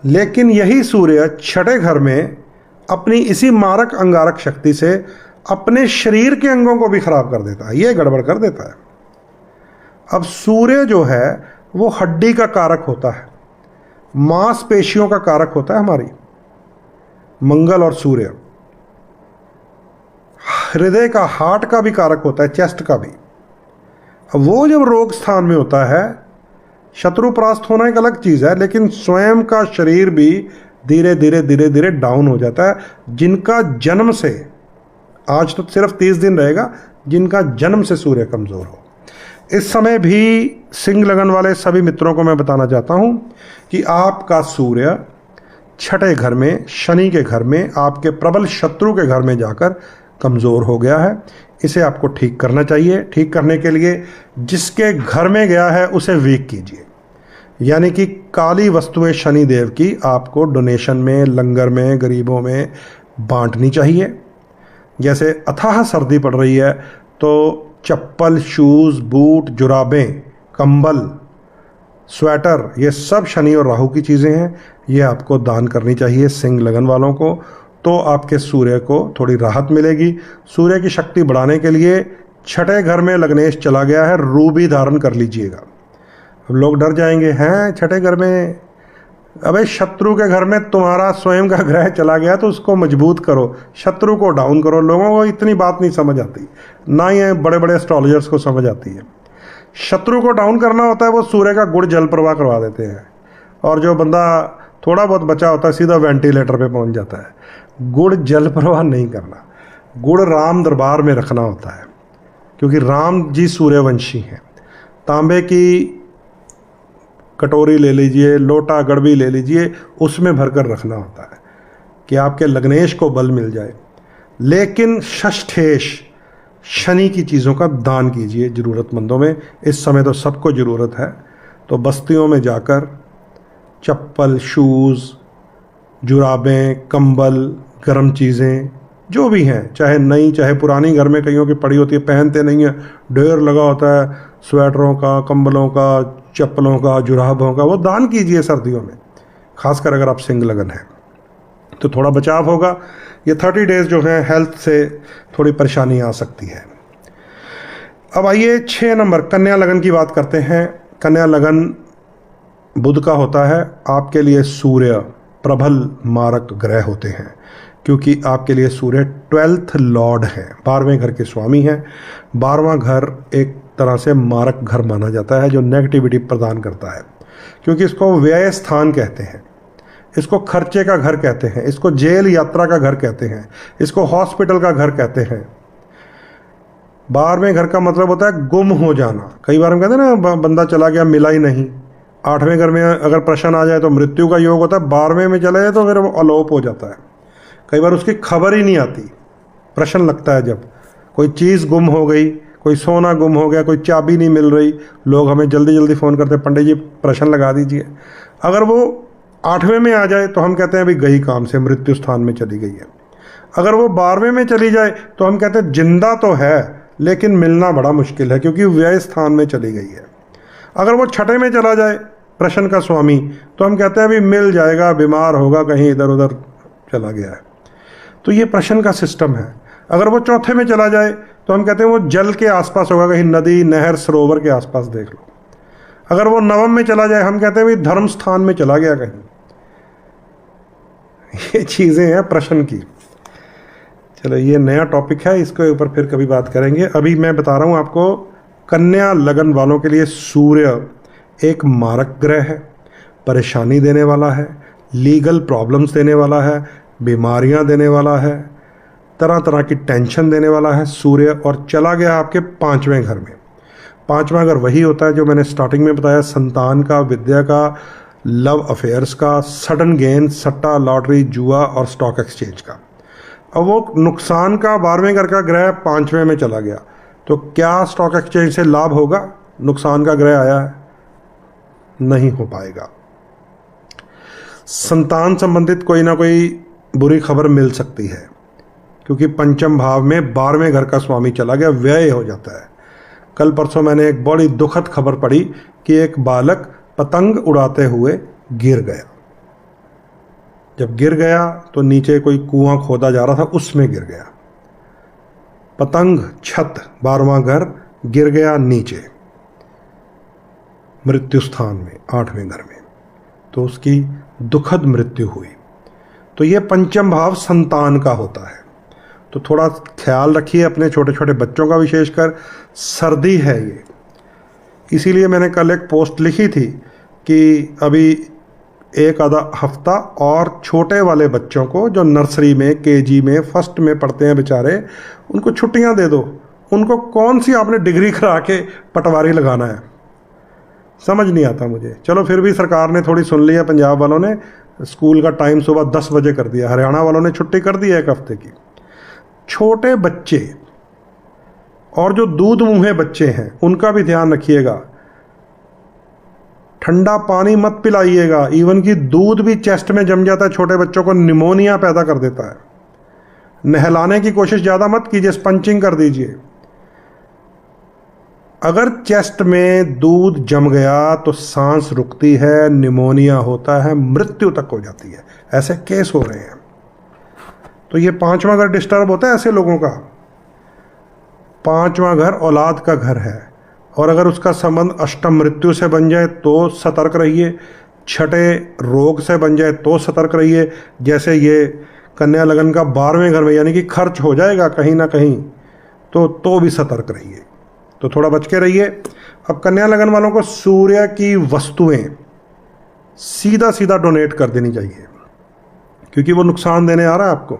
लेकिन यही सूर्य 6ठे घर में अपनी इसी मारक अंगारक शक्ति से अपने शरीर के अंगों को भी खराब कर देता है, ये गड़बड़ कर देता है। अब सूर्य जो है वो हड्डी का कारक होता है, मांसपेशियों का कारक होता है हमारी, मंगल और सूर्य। हृदय का, हार्ट का भी कारक होता है, चेस्ट का भी। अब वो जब रोग स्थान में होता है, शत्रु परास्त होना एक अलग चीज़ है, लेकिन स्वयं का शरीर भी धीरे धीरे धीरे धीरे डाउन हो जाता है। जिनका जन्म से, आज तो सिर्फ 30 दिन रहेगा, जिनका जन्म से सूर्य कमज़ोर हो। इस समय भी सिंह लगन वाले सभी मित्रों को मैं बताना चाहता हूँ कि आपका सूर्य 6ठे घर में, शनि के घर में, आपके प्रबल शत्रु के घर में जाकर कमज़ोर हो गया है। इसे आपको ठीक करना चाहिए। ठीक करने के लिए जिसके घर में गया है उसे वीक कीजिए, यानी कि काली वस्तुएं शनि देव की आपको डोनेशन में, लंगर में, गरीबों में बांटनी चाहिए। जैसे अथाह सर्दी पड़ रही है तो चप्पल, शूज़, बूट, जुराबें, कंबल, स्वेटर, ये सब शनि और राहु की चीज़ें हैं, ये आपको दान करनी चाहिए सिंह लगन वालों को। तो आपके सूर्य को थोड़ी राहत मिलेगी। सूर्य की शक्ति बढ़ाने के लिए 6ठे घर में लग्नेश चला गया है, रूबी धारण कर लीजिएगा। अब लोग डर जाएंगे, हैं 6ठे घर में? अबे शत्रु के घर में तुम्हारा स्वयं का ग्रह चला गया तो उसको मजबूत करो, शत्रु को डाउन करो। लोगों को इतनी बात नहीं समझ आती, ना ही बड़े बड़े एस्ट्रोलॉजर्स को समझ आती है। शत्रु को डाउन करना होता है वो सूर्य का गुड़ जल प्रवाह करवा देते हैं, और जो बंदा थोड़ा बहुत बचा होता है सीधा वेंटिलेटर पे पहुंच जाता है। गुड़ जल प्रवाह नहीं करना, गुड़ राम दरबार में रखना होता है, क्योंकि राम जी सूर्यवंशी हैं। तांबे की कटोरी ले लीजिए, लोटा, गड़बी ले लीजिए, उसमें भरकर रखना होता है कि आपके लग्नेश को बल मिल जाए। लेकिन षष्ठेश शनि की चीज़ों का दान कीजिए ज़रूरतमंदों में। इस समय तो सबको ज़रूरत है, तो बस्तियों में जाकर चप्पल, शूज़, जुराबें, कंबल, गर्म चीज़ें जो भी हैं, चाहे नई चाहे पुरानी, घर में कईयों की पड़ी होती है, पहनते नहीं है, ढेर लगा होता है स्वेटरों का, कंबलों का, चप्पलों का, जुराबों का, वो दान कीजिए सर्दियों में, खासकर अगर आप सिंग लगन हैं तो थोड़ा बचाव होगा। ये 30 डेज़ जो हैं हेल्थ से थोड़ी परेशानी आ सकती है। अब आइए 6 नंबर कन्या लगन की बात करते हैं। कन्या लगन बुध का होता है। आपके लिए सूर्य प्रबल मारक ग्रह होते हैं, क्योंकि आपके लिए सूर्य 12th लॉर्ड है, 12वें घर के स्वामी हैं। 12वां घर एक तरह से मारक घर माना जाता है, जो नेगेटिविटी प्रदान करता है, क्योंकि इसको व्यय स्थान कहते हैं, इसको खर्चे का घर कहते हैं, इसको जेल यात्रा का घर कहते हैं, इसको हॉस्पिटल का घर कहते हैं। 12वें घर का मतलब होता है गुम हो जाना। कई बार हम कहते हैं ना, बंदा चला गया मिला ही नहीं। 8वें घर में अगर प्रश्न आ जाए तो मृत्यु का योग होता है, 12वें में चला जाए तो फिर वो अलोप हो जाता है। कई बार उसकी खबर ही नहीं आती, प्रश्न लगता है जब कोई चीज़ गुम हो गई, कोई सोना गुम हो गया, कोई चाबी नहीं मिल रही, लोग हमें जल्दी जल्दी फ़ोन करते हैं, पंडित जी प्रश्न लगा दीजिए। अगर वो 8वें में आ जाए तो हम कहते हैं अभी गई काम से, मृत्यु स्थान में चली गई है। अगर वो 12वें में चली जाए तो हम कहते हैं जिंदा तो है लेकिन मिलना बड़ा मुश्किल है, क्योंकि व्यय स्थान में चली गई है। अगर वो 6ठे में चला जाए प्रश्न का स्वामी, तो हम कहते हैं अभी मिल जाएगा, बीमार होगा, कहीं इधर उधर चला गया है। तो ये प्रश्न का सिस्टम है। अगर वो 4थे में चला जाए तो हम कहते हैं वो जल के आसपास होगा, कहीं नदी, नहर, सरोवर के आसपास देख लो। अगर वो 9वें में चला जाए हम कहते हैं भाई धर्म स्थान में चला गया कहीं। ये चीज़ें हैं प्रश्न की। चलो, ये नया टॉपिक है, इसके ऊपर फिर कभी बात करेंगे। अभी मैं बता रहा हूँ आपको, कन्या लगन वालों के लिए सूर्य एक मारक ग्रह है, परेशानी देने वाला है, लीगल प्रॉब्लम्स देने वाला है, बीमारियां देने वाला है, तरह तरह की टेंशन देने वाला है सूर्य। और चला गया आपके 5वें घर में। 5वां घर वही होता है जो मैंने स्टार्टिंग में बताया, संतान का, विद्या का, लव अफेयर्स का, सडन गेन, सट्टा, लॉटरी, जुआ और स्टॉक एक्सचेंज का। अब वो नुकसान का 12वें घर का ग्रह 5वें में चला गया, तो क्या स्टॉक एक्सचेंज से लाभ होगा? नुकसान का ग्रह आया है, नहीं हो पाएगा। संतान संबंधित कोई ना कोई बुरी खबर मिल सकती है, क्योंकि पंचम भाव में 12वें घर का स्वामी चला गया, व्यय हो जाता है। कल परसों मैंने एक बड़ी दुखद खबर पढ़ी कि एक बालक पतंग उड़ाते हुए गिर गया। जब गिर गया तो नीचे कोई कुआं खोदा जा रहा था, उसमें गिर गया। पतंग छत, 12वां घर, गिर गया नीचे मृत्यु स्थान में, 8वें घर में, तो उसकी दुखद मृत्यु हुई। तो ये पंचम भाव संतान का होता है, तो थोड़ा ख्याल रखिए अपने छोटे छोटे बच्चों का, विशेषकर सर्दी है ये। इसीलिए मैंने कल एक पोस्ट लिखी थी कि अभी एक आधा हफ्ता और छोटे वाले बच्चों को, जो नर्सरी में, केजी में, फर्स्ट में पढ़ते हैं बेचारे, उनको छुट्टियां दे दो। उनको कौन सी आपने डिग्री करा के पटवारी लगाना है, समझ नहीं आता मुझे। चलो, फिर भी सरकार ने थोड़ी सुन लिया, पंजाब वालों ने स्कूल का टाइम सुबह 10 बजे कर दिया, हरियाणा वालों ने छुट्टी कर दी है 1 हफ्ते की। छोटे बच्चे और जो दूध मुँहे बच्चे हैं उनका भी ध्यान रखिएगा। ठंडा पानी मत पिलाइएगा, इवन कि दूध भी चेस्ट में जम जाता है, छोटे बच्चों को निमोनिया पैदा कर देता है। नहलाने की कोशिश ज़्यादा मत कीजिए, स्पंचिंग कर दीजिए। अगर चेस्ट में दूध जम गया तो सांस रुकती है, निमोनिया होता है, मृत्यु तक हो जाती है। ऐसे केस हो रहे हैं। तो ये 5वां घर डिस्टर्ब होता है ऐसे लोगों का। 5वां घर औलाद का घर है, और अगर उसका संबंध अष्टम मृत्यु से बन जाए तो सतर्क रहिए, 6ठे रोग से बन जाए तो सतर्क रहिए। जैसे ये कन्या लगन का 12वें घर में, यानी कि खर्च हो जाएगा कहीं ना कहीं, तो भी सतर्क रहिए, तो थोड़ा बच के रहिए। अब कन्या लगन वालों को सूर्य की वस्तुएं सीधा सीधा डोनेट कर देनी चाहिए, क्योंकि वो नुकसान देने आ रहा है आपको।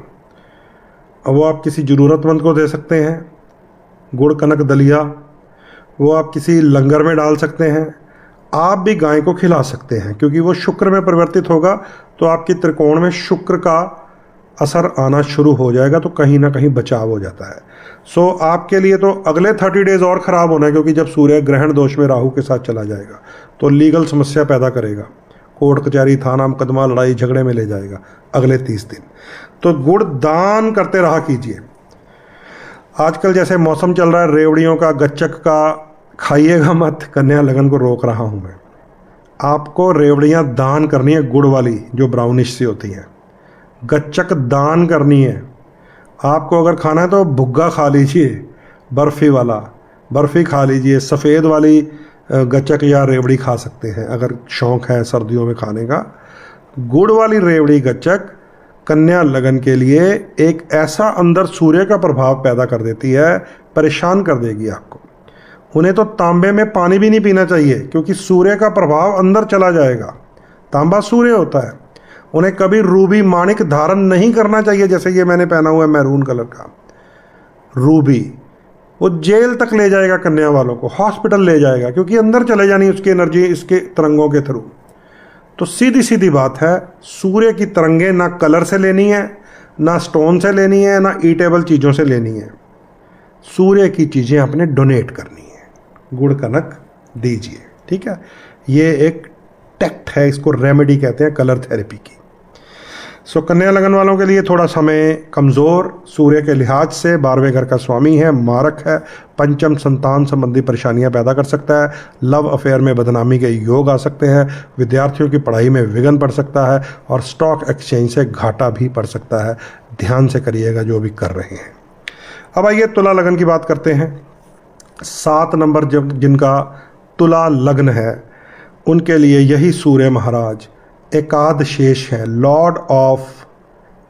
अब वो आप किसी ज़रूरतमंद को दे सकते हैं, गुड़ कनक दलिया, वो आप किसी लंगर में डाल सकते हैं, आप भी गाय को खिला सकते हैं, क्योंकि वो शुक्र में परिवर्तित होगा, तो आपकी त्रिकोण में शुक्र का असर आना शुरू हो जाएगा, तो कहीं ना कहीं बचाव हो जाता है। सो आपके लिए तो अगले 30 डेज और ख़राब होना है, क्योंकि जब सूर्य ग्रहण दोष में राहु के साथ चला जाएगा तो लीगल समस्या पैदा करेगा, कोर्ट कचहरी थाना मुकदमा लड़ाई झगड़े में ले जाएगा अगले 30 दिन। तो गुड़ दान करते रहा कीजिए। आजकल जैसे मौसम चल रहा है रेवड़ियों का, गच्चक का, खाइएगा मत, कन्या लगन को रोक रहा हूँ मैं। आपको रेवड़ियाँ दान करनी है, गुड़ वाली जो ब्राउनिश सी होती हैं। गच्चक दान करनी है। आपको अगर खाना है तो भुग्गा खा लीजिए, बर्फ़ी वाला, बर्फ़ी खा लीजिए। सफ़ेद वाली गच्चक या रेवड़ी खा सकते हैं अगर शौक़ है सर्दियों में खाने का। गुड़ वाली रेवड़ी गच्चक कन्या लगन के लिए एक ऐसा अंदर सूर्य का प्रभाव पैदा कर देती है, परेशान कर देगी आपको। उन्हें तो तांबे में पानी भी नहीं पीना चाहिए, क्योंकि सूर्य का प्रभाव अंदर चला जाएगा। तांबा सूर्य होता है। उन्हें कभी रूबी माणिक धारण नहीं करना चाहिए, जैसे ये मैंने पहना हुआ है मैरून कलर का रूबी। वो जेल तक ले जाएगा कन्या वालों को, हॉस्पिटल ले जाएगा, क्योंकि अंदर चले जानी उसकी एनर्जी इसके तरंगों के थ्रू। तो सीधी सीधी बात है, सूर्य की तरंगें ना कलर से लेनी है, ना स्टोन से लेनी है, ना ईटेबल चीज़ों से लेनी है। सूर्य की चीज़ें आपने डोनेट करनी है, गुड़ कनक दीजिए, ठीक है। ये एक टैक्ट है, इसको रेमेडी कहते हैं कलर थेरेपी की। सो कन्या लगन वालों के लिए थोड़ा समय कमज़ोर सूर्य के लिहाज से, 12वें घर का स्वामी है, मारक है, पंचम संतान संबंधी परेशानियां पैदा कर सकता है। लव अफेयर में बदनामी के योग आ सकते हैं। विद्यार्थियों की पढ़ाई में विघ्न पड़ सकता है और स्टॉक एक्सचेंज से घाटा भी पड़ सकता है। ध्यान से करिएगा जो भी कर रहे हैं। अब आइए तुला लगन की बात करते हैं। 7 नंबर जब जिनका तुला लग्न है उनके लिए यही सूर्य महाराज एकाद शेष है, लॉर्ड ऑफ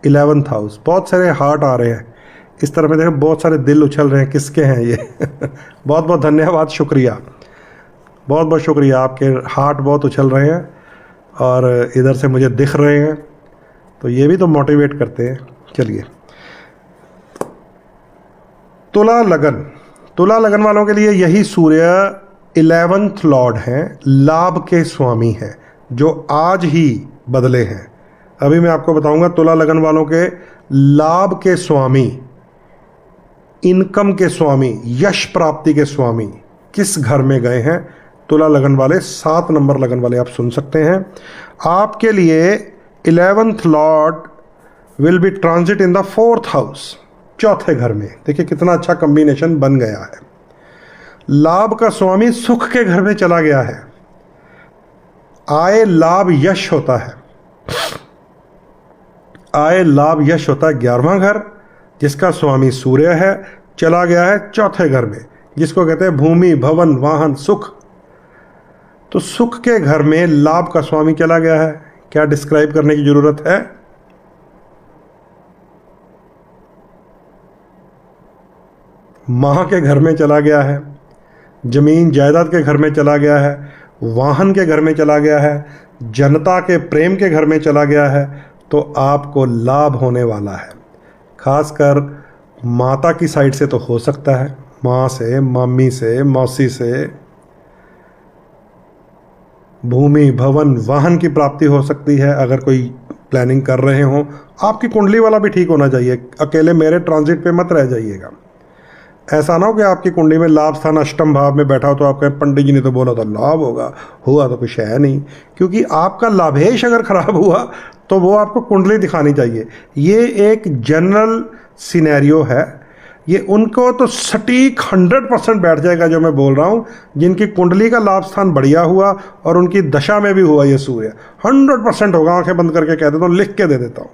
11th हाउस। बहुत सारे हार्ट आ रहे हैं इस तरह में, देखें बहुत सारे दिल उछल रहे हैं, किसके हैं ये? बहुत बहुत धन्यवाद, शुक्रिया, बहुत बहुत शुक्रिया। आपके हार्ट बहुत उछल रहे हैं और इधर से मुझे दिख रहे हैं, तो ये भी तो मोटिवेट करते हैं। चलिए, तुला लगन, तुला लगन वालों के लिए यही सूर्य 11th लॉर्ड हैं, लाभ के स्वामी हैं, जो आज ही बदले हैं। अभी मैं आपको बताऊंगा तुला लगन वालों के लाभ के स्वामी, इनकम के स्वामी, यश प्राप्ति के स्वामी किस घर में गए हैं। तुला लगन वाले 7 नंबर लगन वाले आप सुन सकते हैं। आपके लिए 11th Lord will be transit in the 4th house, चौथे घर में। देखिए कितना अच्छा कॉम्बिनेशन बन गया है। लाभ का स्वामी सुख के घर में चला गया है। आय लाभ यश होता है, आय लाभ यश होता है 11वां घर, जिसका स्वामी सूर्य है, चला गया है चौथे घर में, जिसको कहते हैं भूमि भवन वाहन सुख। तो सुख के घर में लाभ का स्वामी चला गया है, क्या डिस्क्राइब करने की जरूरत है? मां के घर में चला गया है, जमीन जायदाद के घर में चला गया है, वाहन के घर में चला गया है, जनता के प्रेम के घर में चला गया है। तो आपको लाभ होने वाला है, खासकर माता की साइड से तो हो सकता है, माँ से, मम्मी से, मौसी से। भूमि भवन वाहन की प्राप्ति हो सकती है अगर कोई प्लानिंग कर रहे हो। आपकी कुंडली वाला भी ठीक होना चाहिए, अकेले मेरे ट्रांजिट पे मत रह जाइएगा। ऐसा ना हो कि आपकी कुंडली में लाभ स्थान अष्टम भाव में बैठा हो तो आप कहें पंडित जी ने तो बोला था लाभ होगा, हुआ तो कुछ है नहीं। क्योंकि आपका लाभेश अगर खराब हुआ तो वो आपको कुंडली दिखानी चाहिए। ये एक जनरल सिनेरियो है, ये उनको तो सटीक 100% बैठ जाएगा जो मैं बोल रहा हूँ, जिनकी कुंडली का लाभ स्थान बढ़िया हुआ और उनकी दशा में भी हुआ ये सूर्य 100% होगा। आंखें बंद करके कह देता हूँ, लिख के दे देता हूँ।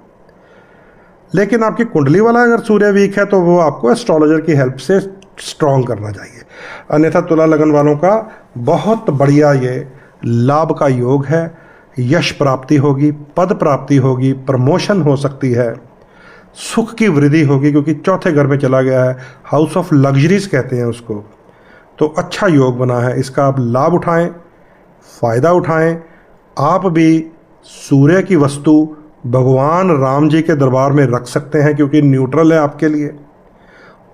लेकिन आपकी कुंडली वाला अगर सूर्य वीक है तो वो आपको एस्ट्रोलॉजर की हेल्प से स्ट्रॉन्ग करना चाहिए। अन्यथा तुला लगन वालों का बहुत बढ़िया ये लाभ का योग है, यश प्राप्ति होगी, पद प्राप्ति होगी, प्रमोशन हो सकती है, सुख की वृद्धि होगी, क्योंकि चौथे घर में चला गया है, हाउस ऑफ लग्जरीज कहते हैं उसको। तो अच्छा योग बना है, इसका आप लाभ उठाएं, फ़ायदा उठाएं। आप भी सूर्य की वस्तु भगवान राम जी के दरबार में रख सकते हैं, क्योंकि न्यूट्रल है आपके लिए।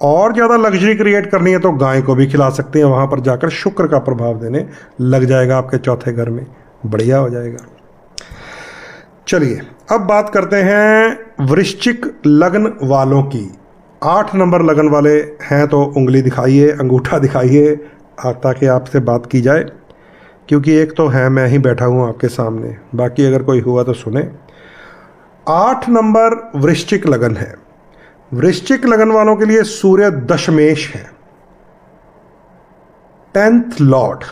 और ज़्यादा लग्जरी क्रिएट करनी है तो गाय को भी खिला सकते हैं, वहाँ पर जाकर शुक्र का प्रभाव देने लग जाएगा आपके चौथे घर में, बढ़िया हो जाएगा। चलिए अब बात करते हैं वृश्चिक लग्न वालों की, 8 नंबर लगन वाले हैं तो उंगली दिखाइए, अंगूठा दिखाइए ताकि आपसे बात की जाए, क्योंकि एक तो है मैं ही बैठा हूँ आपके सामने, बाकी अगर कोई हुआ तो सुने। 8 नंबर वृश्चिक लगन है। वृश्चिक लगन वालों के लिए सूर्य दशमेश है, 10th लॉर्ड।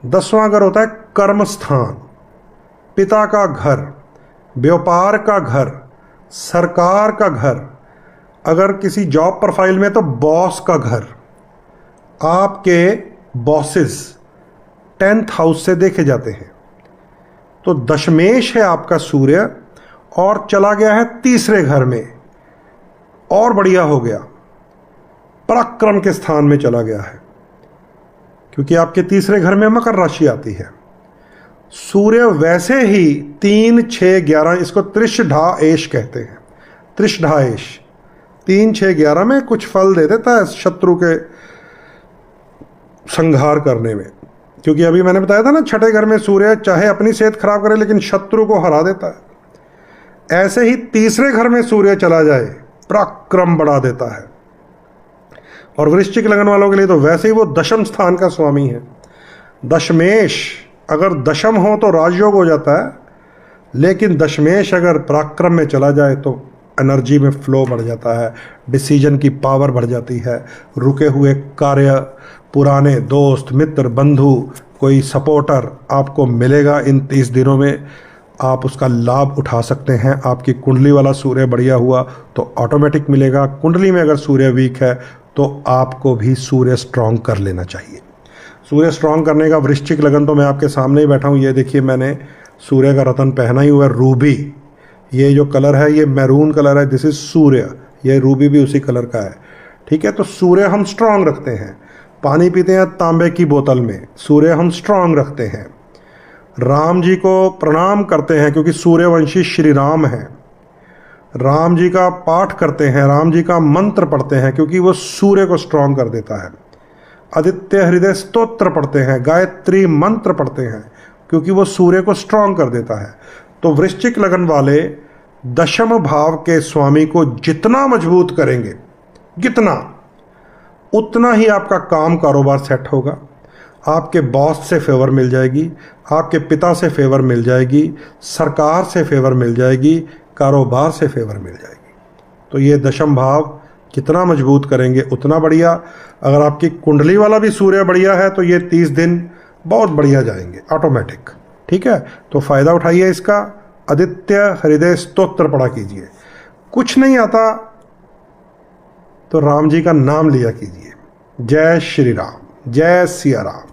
10वां घर होता है कर्म स्थान, पिता का घर, व्यापार का घर, सरकार का घर, अगर किसी जॉब प्रोफाइल में तो बॉस का घर, आपके बॉसेस 10th हाउस से देखे जाते हैं। तो दशमेश है आपका सूर्य और चला गया है तीसरे घर में, और बढ़िया हो गया, पराक्रम के स्थान में चला गया है, क्योंकि आपके तीसरे घर में मकर राशि आती है। सूर्य वैसे ही 3, 6, 11, इसको त्रिशढा एश कहते हैं, त्रिशढा एश 3, 6, 11 में कुछ फल दे देता है शत्रु के संहार करने में, क्योंकि अभी मैंने बताया था ना, छठे घर में सूर्य चाहे अपनी सेहत खराब करे लेकिन शत्रु को हरा देता है। ऐसे ही तीसरे घर में सूर्य चला जाए, पराक्रम बढ़ा देता है। और वृश्चिक लगन वालों के लिए तो वैसे ही वो दशम स्थान का स्वामी है। दशमेश अगर दशम हो तो राजयोग हो जाता है, लेकिन दशमेश अगर पराक्रम में चला जाए तो एनर्जी में फ्लो बढ़ जाता है, डिसीजन की पावर बढ़ जाती है, रुके हुए कार्य, पुराने दोस्त मित्र बंधु, कोई सपोर्टर आपको मिलेगा इन 30 दिनों में, आप उसका लाभ उठा सकते हैं। आपकी कुंडली वाला सूर्य बढ़िया हुआ तो ऑटोमेटिक मिलेगा। कुंडली में अगर सूर्य वीक है तो आपको भी सूर्य स्ट्रांग कर लेना चाहिए। सूर्य स्ट्रांग करने का वृश्चिक लगन तो मैं आपके सामने ही बैठा हूँ। ये देखिए मैंने सूर्य का रतन पहना ही हुआ है, रूबी। ये जो कलर है ये मैरून कलर है, दिस इज सूर्य। ये रूबी भी उसी कलर का है, ठीक है। तो सूर्य हम स्ट्रांग रखते हैं। पानी पीते हैं तांबे की बोतल में, सूर्य हम स्ट्रांग रखते हैं। राम जी को प्रणाम करते हैं क्योंकि सूर्यवंशी श्री राम हैं। राम जी का पाठ करते हैं, राम जी का मंत्र पढ़ते हैं क्योंकि वो सूर्य को स्ट्रांग कर देता है। आदित्य हृदय स्तोत्र पढ़ते हैं, गायत्री मंत्र पढ़ते हैं क्योंकि वो सूर्य को स्ट्रांग कर देता है। तो वृश्चिक लगन वाले दशम भाव के स्वामी को जितना मजबूत करेंगे, उतना ही आपका काम कारोबार सेट होगा। आपके बॉस से फेवर मिल जाएगी, आपके पिता से फेवर मिल जाएगी, सरकार से फेवर मिल जाएगी, कारोबार से फेवर मिल जाएगी। तो ये दशम भाव कितना मजबूत करेंगे उतना बढ़िया। अगर आपकी कुंडली वाला भी सूर्य बढ़िया है तो ये 30 दिन बहुत बढ़िया जाएंगे ऑटोमेटिक, ठीक है। तो फ़ायदा उठाइए इसका। आदित्य हृदय स्तोत्र पढ़ा कीजिए। कुछ नहीं आता तो राम जी का नाम लिया कीजिए। जय श्री राम, जय सिया राम।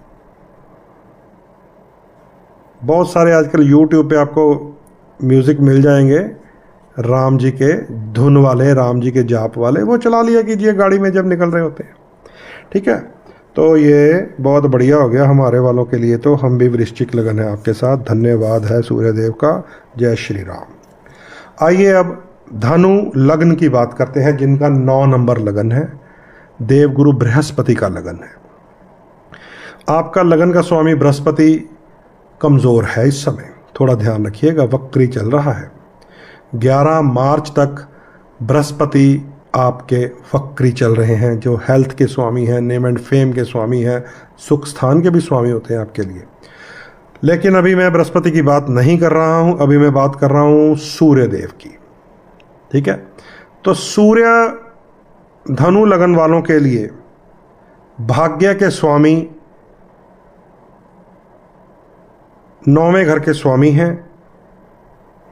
बहुत सारे आजकल YouTube पे आपको म्यूज़िक मिल जाएंगे राम जी के धुन वाले, राम जी के जाप वाले, वो चला लिया कीजिए गाड़ी में जब निकल रहे होते हैं, ठीक है। तो ये बहुत बढ़िया हो गया हमारे वालों के लिए। तो हम भी वृश्चिक लगन है आपके साथ। धन्यवाद है सूर्यदेव का। जय श्री राम। आइए अब धनु लग्न की बात करते हैं, जिनका 9 नंबर लगन है। देवगुरु बृहस्पति का लगन है। आपका लगन का स्वामी बृहस्पति कमज़ोर है इस समय, थोड़ा ध्यान रखिएगा, वक्री चल रहा है। 11 मार्च तक बृहस्पति आपके वक्री चल रहे हैं, जो हेल्थ के स्वामी हैं, नेम एंड फेम के स्वामी हैं, सुख स्थान के भी स्वामी होते हैं आपके लिए। लेकिन अभी मैं बृहस्पति की बात नहीं कर रहा हूं, अभी मैं बात कर रहा हूं सूर्य देव की, ठीक है। तो सूर्य धनु लगन वालों के लिए भाग्य के स्वामी, 9वें घर के स्वामी हैं,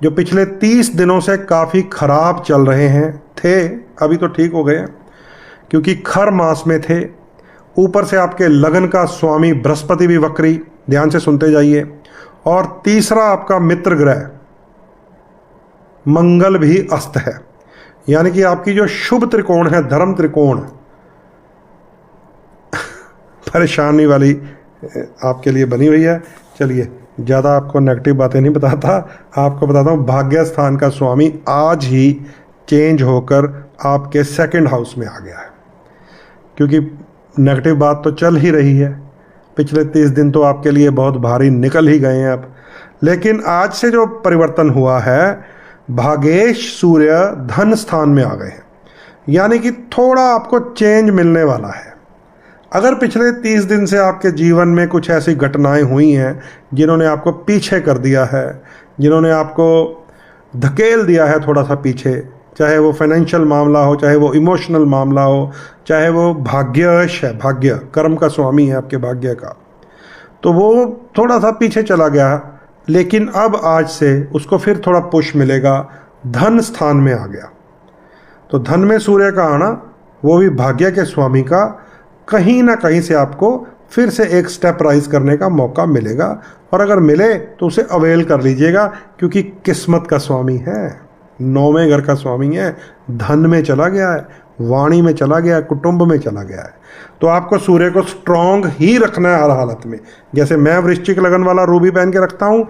जो पिछले 30 दिनों से काफ़ी खराब चल रहे हैं। थे, अभी तो ठीक हो गए क्योंकि खर मास में थे। ऊपर से आपके लगन का स्वामी बृहस्पति भी वक्री, ध्यान से सुनते जाइए। और तीसरा आपका मित्र ग्रह मंगल भी अस्त है, यानी कि आपकी जो शुभ त्रिकोण है, धर्म त्रिकोण, परेशानी वाली आपके लिए बनी हुई है। चलिए ज़्यादा आपको नेगेटिव बातें नहीं बताता, आपको बताता हूँ भाग्य स्थान का स्वामी आज ही चेंज होकर आपके 2nd हाउस में आ गया है। क्योंकि नेगेटिव बात तो चल ही रही है, पिछले 30 दिन तो आपके लिए बहुत भारी निकल ही गए हैं अब। लेकिन आज से जो परिवर्तन हुआ है भागेश सूर्य धन स्थान में आ गए हैं, यानी कि थोड़ा आपको चेंज मिलने वाला है। अगर पिछले 30 दिन से आपके जीवन में कुछ ऐसी घटनाएं हुई हैं जिन्होंने आपको पीछे कर दिया है, जिन्होंने आपको धकेल दिया है थोड़ा सा पीछे, चाहे वो फाइनेंशियल मामला हो, चाहे वो इमोशनल मामला हो, चाहे वो भाग्यश है, भाग्य कर्म का स्वामी है आपके भाग्य का, तो वो थोड़ा सा पीछे चला गया, लेकिन अब आज से उसको फिर थोड़ा पुश मिलेगा, धन स्थान में आ गया। तो धन में सूर्य का आना, वो भी भाग्य के स्वामी का, कहीं ना कहीं से आपको फिर से एक स्टेप राइज करने का मौका मिलेगा। और अगर मिले तो उसे अवेल कर लीजिएगा, क्योंकि किस्मत का स्वामी है, 9वें घर का स्वामी है, धन में चला गया है, वाणी में चला गया है, कुटुंब में चला गया है। तो आपको सूर्य को स्ट्रांग ही रखना है हर हालत में। जैसे मैं वृश्चिक लगन वाला रूबी पहन के रखता हूँ,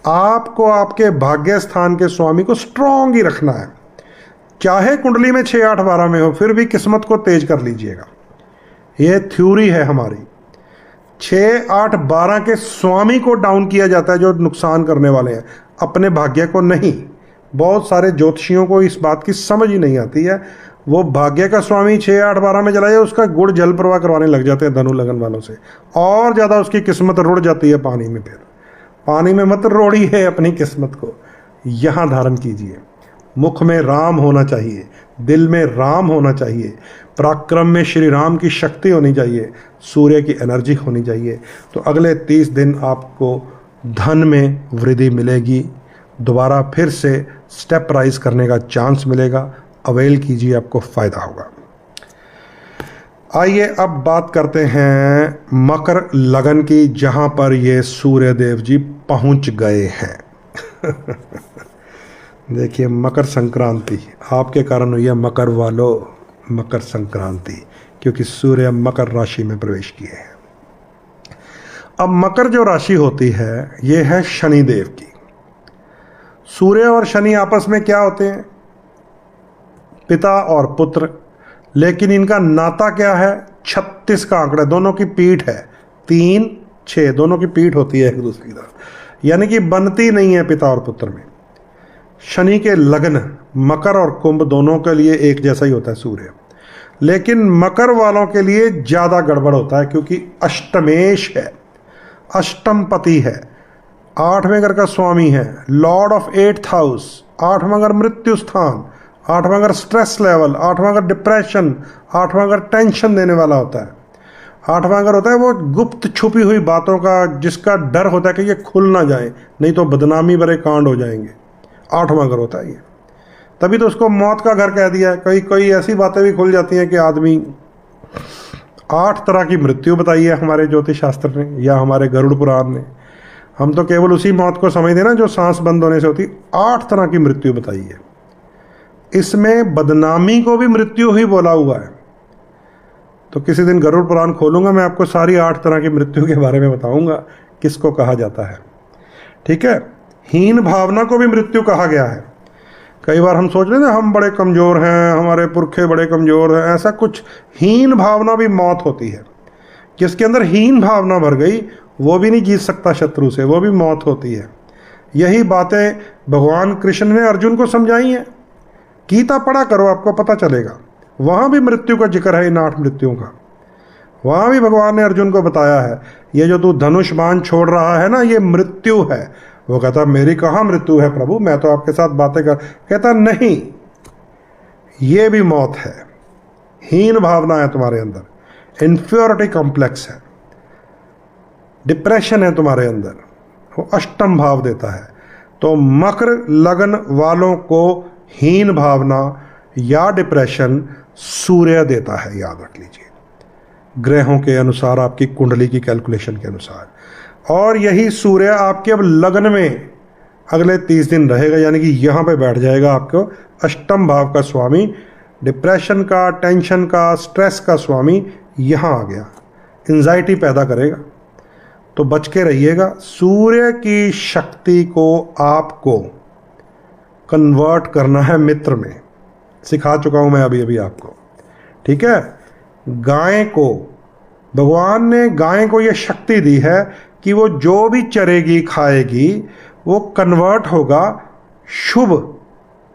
आपको आपके भाग्य स्थान के स्वामी को स्ट्रांग ही रखना है। चाहे कुंडली में 6, 8, 12 में हो, फिर भी किस्मत को तेज कर लीजिएगा। ये थ्योरी है हमारी। 6, 8, 12 के स्वामी को डाउन किया जाता है जो नुकसान करने वाले हैं, अपने भाग्य को नहीं। बहुत सारे ज्योतिषियों को इस बात की समझ ही नहीं आती है। वो भाग्य का स्वामी 6, 8, 12 में चला जाए, उसका गुड़ जल प्रवाह करवाने लग जाते हैं धनु लगन वालों से, और ज़्यादा उसकी किस्मत रुड़ जाती है पानी में। फिर पानी में मत रोड़ी है अपनी किस्मत को, यहाँ धारण कीजिए। मुख में राम होना चाहिए, दिल में राम होना चाहिए, पराक्रम में श्री राम की शक्ति होनी चाहिए, सूर्य की एनर्जी होनी चाहिए। तो अगले 30 दिन आपको धन में वृद्धि मिलेगी, दोबारा फिर से स्टेप राइज करने का चांस मिलेगा। अवेल कीजिए, आपको फ़ायदा होगा। आइए अब बात करते हैं मकर लगन की, जहाँ पर ये सूर्य देव जी पहुँच गए हैं। देखिए, मकर संक्रांति आपके कारण हुई है मकर वालों, मकर संक्रांति, क्योंकि सूर्य मकर राशि में प्रवेश किए हैं। अब मकर जो राशि होती है, ये है शनि देव की। सूर्य और शनि आपस में क्या होते हैं? पिता और पुत्र। लेकिन इनका नाता क्या है? 36 का आंकड़ा, दोनों की पीठ है, 3, 6, दोनों की पीठ होती है एक दूसरे की तरफ, यानी कि बनती नहीं है पिता और पुत्र में। शनि के लग्न मकर और कुंभ दोनों के लिए एक जैसा ही होता है सूर्य, लेकिन मकर वालों के लिए ज़्यादा गड़बड़ होता है, क्योंकि अष्टमेश है, अष्टमपति है, 8वें घर का स्वामी है, लॉर्ड ऑफ 8th हाउस, 8वां घर मृत्यु स्थान, 8वां घर स्ट्रेस लेवल, 8वां घर डिप्रेशन, 8वां घर टेंशन देने वाला होता है। 8वां घर होता है वो गुप्त छुपी हुई बातों का, जिसका डर होता है कि ये खुल ना जाए, नहीं तो बदनामी भरे कांड हो जाएंगे। 8वां घर होता है ये, तभी तो उसको मौत का घर कह दिया है। कई ऐसी बातें भी खुल जाती हैं कि आदमी 8 तरह की मृत्यु बताई है हमारे ज्योतिष शास्त्र ने या हमारे गरुड़ पुराण ने। हम तो केवल उसी मौत को समझते ना जो सांस बंद होने से होती। 8 तरह की मृत्यु बताई है, इसमें बदनामी को भी मृत्यु ही बोला हुआ है। तो किसी दिन गरुड़ पुराण खोलूंगा, मैं आपको सारी 8 तरह की मृत्यु के बारे में बताऊंगा किसको कहा जाता है। ठीक है, हीन भावना को भी मृत्यु कहा गया है। कई बार हम सोच रहे हैं हम बड़े कमज़ोर हैं, हमारे पुरखे बड़े कमज़ोर हैं, ऐसा कुछ, हीन भावना भी मौत होती है। जिसके अंदर हीन भावना भर गई वो भी नहीं जीत सकता शत्रु से, वो भी मौत होती है। यही बातें भगवान कृष्ण ने अर्जुन को समझाई हैं। गीता पढ़ा करो, आपको पता चलेगा, वहाँ भी मृत्यु का जिक्र है, इन 8 मृत्युओं का। वहाँ भी भगवान ने अर्जुन को बताया है, ये जो तू धनुष बाण छोड़ रहा है ना, ये मृत्यु है। वो कहता मेरी कहाँ मृत्यु है प्रभु, मैं तो आपके साथ बातें कर। कहता नहीं, ये भी मौत है। हीन भावना है तुम्हारे अंदर, इन्फ्योरिटी कॉम्प्लेक्स है, डिप्रेशन है तुम्हारे अंदर, वो अष्टम भाव देता है। तो मकर लगन वालों को हीन भावना या डिप्रेशन सूर्य देता है, याद रख लीजिए, ग्रहों के अनुसार, आपकी कुंडली की कैलकुलेशन के अनुसार। और यही सूर्य आपके अब लग्न में अगले 30 दिन रहेगा, यानी कि यहाँ पे बैठ जाएगा आपको अष्टम भाव का स्वामी, डिप्रेशन का, टेंशन का, स्ट्रेस का स्वामी यहाँ आ गया, एंजाइटी पैदा करेगा। तो बच के रहिएगा। सूर्य की शक्ति को आपको कन्वर्ट करना है मित्र में, सिखा चुका हूँ मैं अभी अभी आपको। ठीक है, गाय को, भगवान ने गाय को ये शक्ति दी है कि वो जो भी चरेगी खाएगी वो कन्वर्ट होगा शुभ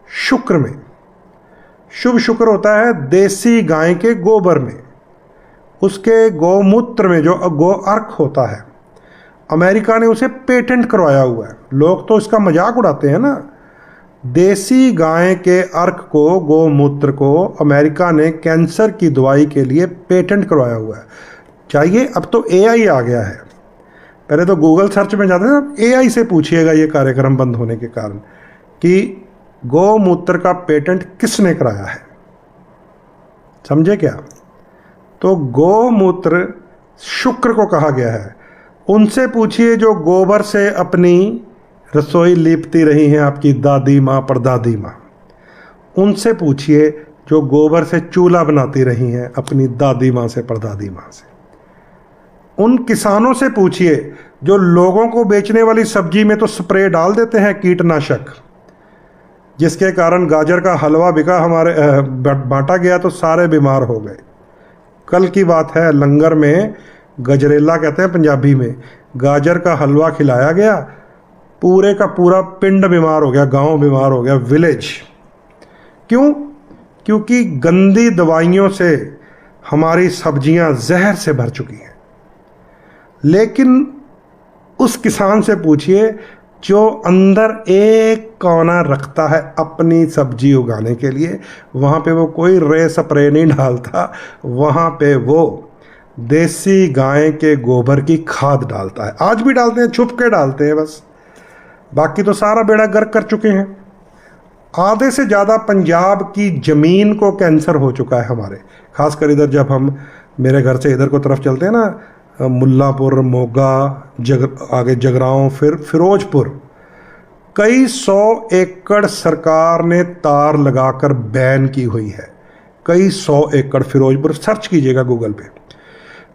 शुक्र में। शुभ शुक्र होता है देसी गाय के गोबर में, उसके गौमूत्र में जो गो अर्क होता है। अमेरिका ने उसे पेटेंट करवाया हुआ है। लोग तो इसका मजाक उड़ाते हैं ना। देसी गाय के अर्क को, गौमूत्र को अमेरिका ने कैंसर की दवाई के लिए पेटेंट करवाया हुआ है। चाहिए, अब तो एआई आ गया है। पहले तो गूगल सर्च में जाते थे, एआई से पूछिएगा ये कार्यक्रम बंद होने के कारण कि गौमूत्र का पेटेंट किसने कराया है। समझे क्या? तो गौमूत्र शुक्र को कहा गया है। उनसे पूछिए जो गोबर से अपनी रसोई लीपती रही हैं, आपकी दादी माँ, परदादी माँ। उनसे पूछिए जो गोबर से चूल्हा बनाती रही हैं, अपनी दादी माँ से, परदादी माँ से। उन किसानों से पूछिए जो लोगों को बेचने वाली सब्जी में तो स्प्रे डाल देते हैं कीटनाशक, जिसके कारण गाजर का हलवा बिका, हमारे बांटा गया तो सारे बीमार हो गए। कल की बात है, लंगर में गजरेला कहते हैं पंजाबी में, गाजर का हलवा खिलाया गया, पूरे का पूरा पिंड बीमार हो गया, गांव बीमार हो गया, विलेज। क्यों? क्योंकि गंदी दवाइयों से हमारी सब्जियां जहर से भर चुकी हैं। लेकिन उस किसान से पूछिए जो अंदर एक कोना रखता है अपनी सब्जी उगाने के लिए, वहाँ पे वो कोई रे स्प्रे नहीं डालता, वहाँ पे वो देसी गाय के गोबर की खाद डालता है। आज भी डालते हैं, छुप के डालते हैं बस, बाकी तो सारा बेड़ा गर्क कर चुके हैं। आधे से ज़्यादा पंजाब की ज़मीन को कैंसर हो चुका है हमारे, खासकर इधर जब हम मेरे घर से इधर को तरफ चलते हैं ना, मुल्लापुर, मोगा, आगे जगराओं, फिर फिरोजपुर, कई 100 एकड़ सरकार ने तार लगाकर बैन की हुई है। कई 100 एकड़ फिरोजपुर, सर्च कीजिएगा गूगल पे,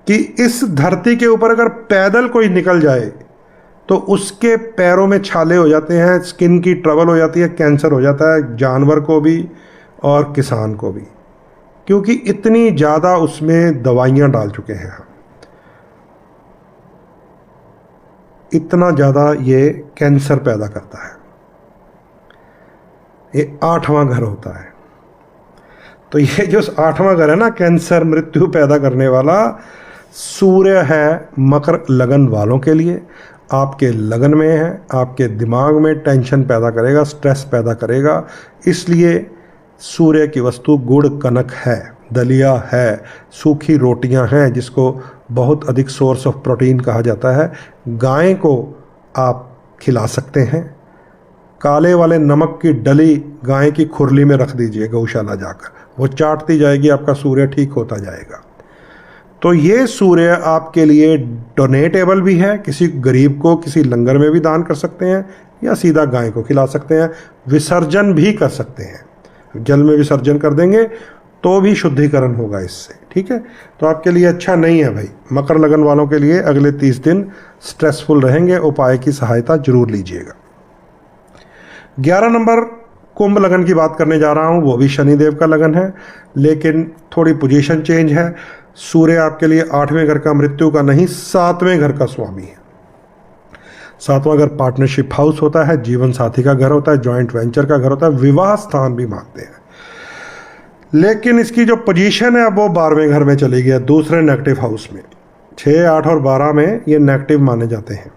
कि इस धरती के ऊपर अगर पैदल कोई निकल जाए तो उसके पैरों में छाले हो जाते हैं, स्किन की ट्रबल हो जाती है, कैंसर हो जाता है, जानवर को भी और किसान को भी, क्योंकि इतनी ज़्यादा उसमें दवाइयाँ डाल चुके हैं हम। इतना ज़्यादा ये कैंसर पैदा करता है। ये 8वां घर होता है। तो ये जो 8वां घर है ना, कैंसर, मृत्यु पैदा करने वाला, सूर्य है मकर लगन वालों के लिए। आपके लगन में है, आपके दिमाग में टेंशन पैदा करेगा, स्ट्रेस पैदा करेगा। इसलिए सूर्य की वस्तु गुड़ कनक है, दलिया है, सूखी रोटियां हैं, जिसको बहुत अधिक सोर्स ऑफ प्रोटीन कहा जाता है। गाय को आप खिला सकते हैं। काले वाले नमक की डली गाय की खुरली में रख दीजिए गौशाला जाकर, वो चाटती जाएगी, आपका सूर्य ठीक होता जाएगा। तो ये सूर्य आपके लिए डोनेटेबल भी है, किसी गरीब को किसी लंगर में भी दान कर सकते हैं, या सीधा गाय को खिला सकते हैं। विसर्जन भी कर सकते हैं, जल में विसर्जन कर देंगे तो भी शुद्धिकरण होगा इससे। ठीक है, तो आपके लिए अच्छा नहीं है भाई। मकर लगन वालों के लिए अगले 30 दिन स्ट्रेसफुल रहेंगे, उपाय की सहायता जरूर लीजिएगा। 11 नंबर कुंभ लगन की बात करने जा रहा हूँ, वो भी शनिदेव का लगन है, लेकिन थोड़ी पोजीशन चेंज है। सूर्य आपके लिए 8वें घर का, मृत्यु का नहीं, 7वें घर का स्वामी है। 7वां घर पार्टनरशिप हाउस होता है, जीवन साथी का घर होता है, जॉइंट वेंचर का घर होता है, विवाह स्थान भी मानते हैं। लेकिन इसकी जो पोजीशन है अब वो 12वें घर में चली गई है, दूसरे नेगेटिव हाउस में। 6, 8 और 12 में ये नेगेटिव माने जाते हैं।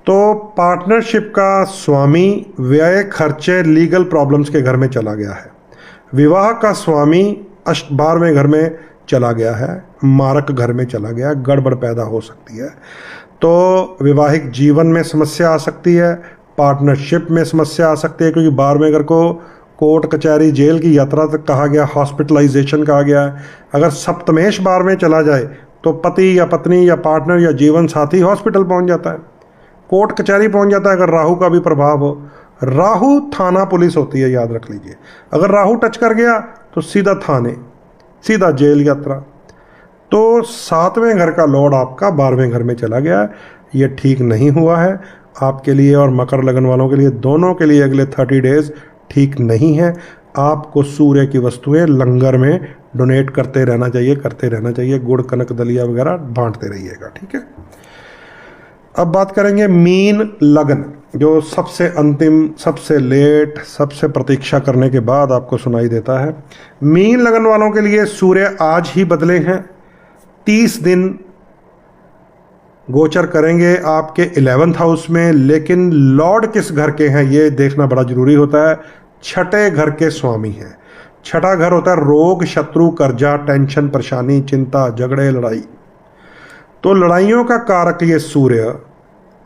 तो पार्टनरशिप का स्वामी व्यय, खर्चे, लीगल प्रॉब्लम्स के घर में चला गया है। विवाह का स्वामी 12वें घर में चला गया है, मारक घर में चला गया, गड़बड़ पैदा हो सकती है। तो वैवाहिक जीवन में समस्या आ सकती है, पार्टनरशिप में समस्या आ सकती है, क्योंकि 12वें घर को कोर्ट कचहरी जेल की यात्रा तक कहा गया, हॉस्पिटलाइजेशन कहा गया है। अगर सप्तमेश 12वें चला जाए तो पति या पत्नी या पार्टनर या जीवन साथी हॉस्पिटल पहुंच जाता है, कोर्ट कचहरी पहुंच जाता है। अगर राहु का भी प्रभाव हो, राहु थाना पुलिस होती है, याद रख लीजिए। अगर राहु टच कर गया तो सीधा थाने, सीधा जेल यात्रा। तो 7वें घर का लॉर्ड आपका 12वें घर में चला गया, ये ठीक नहीं हुआ है आपके लिए और मकर लगन वालों के लिए, दोनों के लिए अगले 30 डेज ठीक नहीं है। आपको सूर्य की वस्तुएं लंगर में डोनेट करते रहना चाहिए, गुड़ कनक दलिया वगैरह बांटते रहिएगा। ठीक है, अब बात करेंगे मीन लगन। जो सबसे अंतिम, सबसे लेट, सबसे प्रतीक्षा करने के बाद आपको सुनाई देता है। मीन लगन वालों के लिए सूर्य आज ही बदले हैं, 30 दिन गोचर करेंगे आपके 11th हाउस में, लेकिन लॉर्ड किस घर के हैं ये देखना बड़ा जरूरी होता है। छठे घर के स्वामी हैं। छठा घर होता है रोग, शत्रु, कर्जा, टेंशन, परेशानी, चिंता, झगड़े, लड़ाई। तो लड़ाइयों का कारक ये सूर्य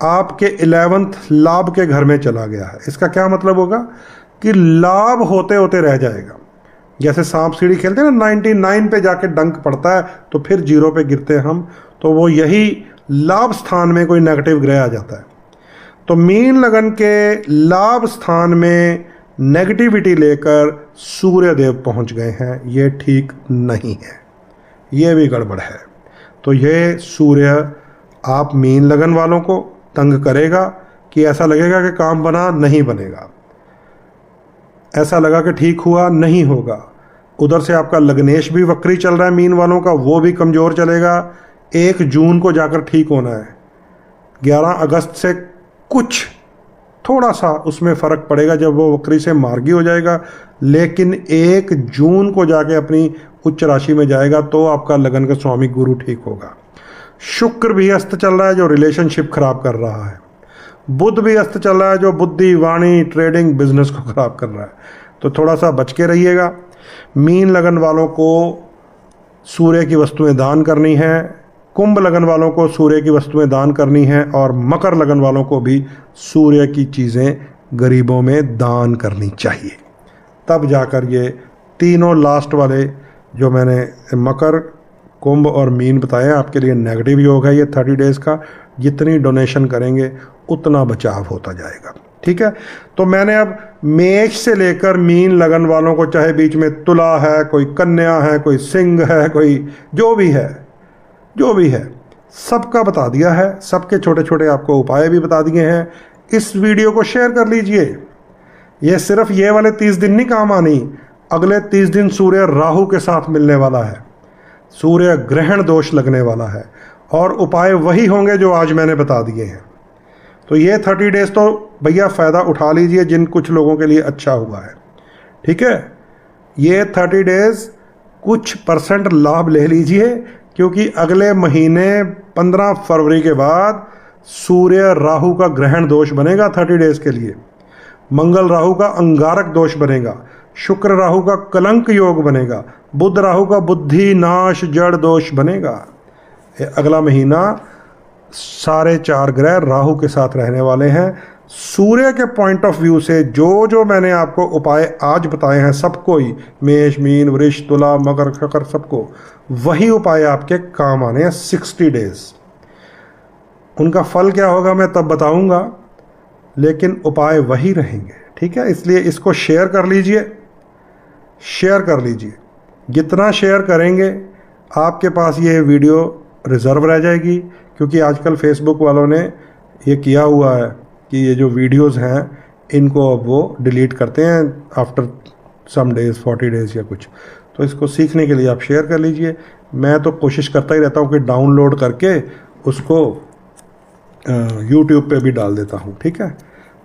आपके 11th लाभ के घर में चला गया है। इसका क्या मतलब होगा कि लाभ होते होते रह जाएगा। जैसे सांप सीढ़ी खेलते हैं ना, 99 पे जाके डंक पड़ता है तो फिर 0 पे गिरते हैं हम, तो वो यही लाभ स्थान में कोई नेगेटिव ग्रह आ जाता है। तो मीन लगन के लाभ स्थान में नेगेटिविटी लेकर सूर्य देव पहुंच गए हैं, ये ठीक नहीं है, ये भी गड़बड़ है। तो ये सूर्य आप मीन लगन वालों को तंग करेगा कि ऐसा लगेगा कि काम बना, नहीं बनेगा, ऐसा लगा कि ठीक हुआ, नहीं होगा। उधर से आपका लग्नेश भी वक्री चल रहा है मीन वालों का, वो भी कमज़ोर चलेगा। 1 जून को जाकर ठीक होना है। 11 अगस्त से कुछ थोड़ा सा उसमें फ़र्क पड़ेगा जब वो वक्री से मार्गी हो जाएगा, लेकिन 1 जून को जाके अपनी उच्च राशि में जाएगा तो आपका लगन का स्वामी गुरु ठीक होगा। शुक्र भी अस्त चल रहा है जो रिलेशनशिप खराब कर रहा है। बुध भी अस्त चल रहा है जो बुद्धि, वाणी, ट्रेडिंग, बिजनेस को खराब कर रहा है। तो थोड़ा सा बच के रहिएगा। मीन लगन वालों को सूर्य की वस्तुएं दान करनी है, कुंभ लगन वालों को सूर्य की वस्तुएं दान करनी है, और मकर लगन वालों को भी सूर्य की चीज़ें गरीबों में दान करनी चाहिए। तब जाकर ये तीनों लास्ट वाले जो मैंने मकर, कुंभ और मीन बताए आपके लिए नेगेटिव योग है ये 30 डेज़ का। जितनी डोनेशन करेंगे उतना बचाव होता जाएगा, ठीक है। तो मैंने अब मेष से लेकर मीन लगन वालों को, चाहे बीच में तुला है, कोई कन्या है, कोई सिंह है, कोई जो भी है सबका बता दिया है। सबके छोटे छोटे आपको उपाय भी बता दिए हैं। इस वीडियो को शेयर कर लीजिए। ये सिर्फ ये वाले 30 दिन नहीं काम आनी, अगले 30 दिन सूर्य राहु के साथ मिलने वाला है, सूर्य ग्रहण दोष लगने वाला है, और उपाय वही होंगे जो आज मैंने बता दिए हैं। तो ये 30 डेज़ तो भैया फ़ायदा उठा लीजिए जिन कुछ लोगों के लिए अच्छा हुआ है, ठीक है। ये 30 डेज़ कुछ % लाभ ले लीजिए, क्योंकि अगले महीने 15 फरवरी के बाद सूर्य राहु का ग्रहण दोष बनेगा 30 डेज़ के लिए। मंगल राहु का अंगारक दोष बनेगा, शुक्र राहु का कलंक योग बनेगा, बुध राहु का बुद्धि नाश जड़ दोष बनेगा। अगला महीना सारे 4 ग्रह राहु के साथ रहने वाले हैं। सूर्य के पॉइंट ऑफ व्यू से जो जो मैंने आपको उपाय आज बताए हैं, सबको ही, मेष, मीन, वृष, तुला, मकर, शकर, सबको वही उपाय आपके काम आने हैं 60 डेज़। उनका फल क्या होगा मैं तब बताऊंगा, लेकिन उपाय वही रहेंगे, ठीक है। इसलिए इसको शेयर कर लीजिए, शेयर कर लीजिए। जितना शेयर करेंगे आपके पास ये वीडियो रिज़र्व रह जाएगी, क्योंकि आजकल फेसबुक वालों ने ये किया हुआ है कि ये जो वीडियोस हैं इनको अब वो डिलीट करते हैं आफ्टर सम डेज़, 40 डेज़ या कुछ। तो इसको सीखने के लिए आप शेयर कर लीजिए। मैं तो कोशिश करता ही रहता हूँ कि डाउनलोड करके उसको यूट्यूब पे भी डाल देता हूँ, ठीक है।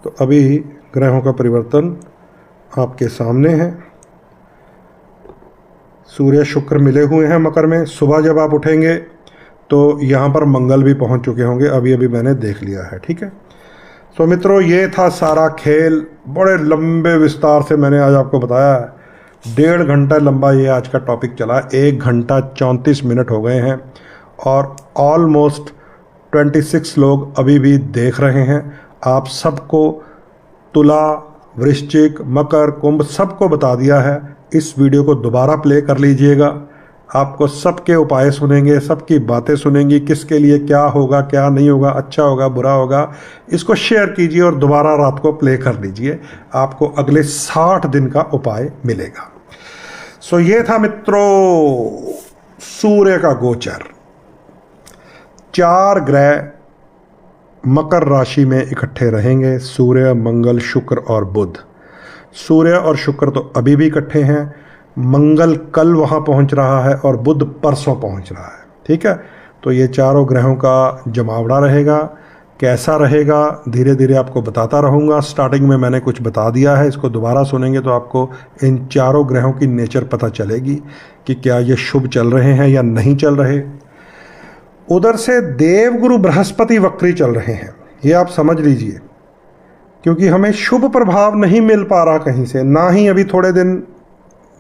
तो अभी ग्रहों का परिवर्तन आपके सामने है। सूर्य शुक्र मिले हुए हैं मकर में। सुबह जब आप उठेंगे तो यहाँ पर मंगल भी पहुँच चुके होंगे, अभी अभी मैंने देख लिया है, ठीक है। तो मित्रों ये था सारा खेल। बड़े लंबे विस्तार से मैंने आज आपको बताया है। 1.5 घंटा लंबा ये आज का टॉपिक चला। 1 घंटा 34 मिनट हो गए हैं और ऑलमोस्ट 26 लोग अभी भी देख रहे हैं। आप सबको तुला, वृश्चिक, मकर, कुंभ सबको बता दिया है। इस वीडियो को दोबारा प्ले कर लीजिएगा, आपको सबके उपाय सुनेंगे, सबकी बातें सुनेंगी, किसके लिए क्या होगा, क्या नहीं होगा, अच्छा होगा, बुरा होगा। इसको शेयर कीजिए और दोबारा रात को प्ले कर लीजिए, आपको अगले 60 दिन का उपाय मिलेगा। सो ये था मित्रों सूर्य का गोचर। 4 ग्रह मकर राशि में इकट्ठे रहेंगे, सूर्य, मंगल, शुक्र और बुध। सूर्य और शुक्र तो अभी भी इकट्ठे हैं, मंगल कल वहाँ पहुँच रहा है और बुध परसों पहुँच रहा है, ठीक है। तो ये चारों ग्रहों का जमावड़ा रहेगा। कैसा रहेगा धीरे धीरे आपको बताता रहूँगा। स्टार्टिंग में मैंने कुछ बता दिया है, इसको दोबारा सुनेंगे तो आपको इन चारों ग्रहों की नेचर पता चलेगी कि क्या ये शुभ चल रहे हैं या नहीं चल रहे। उधर से देवगुरु बृहस्पति वक्री चल रहे हैं, ये आप समझ लीजिए, क्योंकि हमें शुभ प्रभाव नहीं मिल पा रहा कहीं से, ना ही अभी थोड़े दिन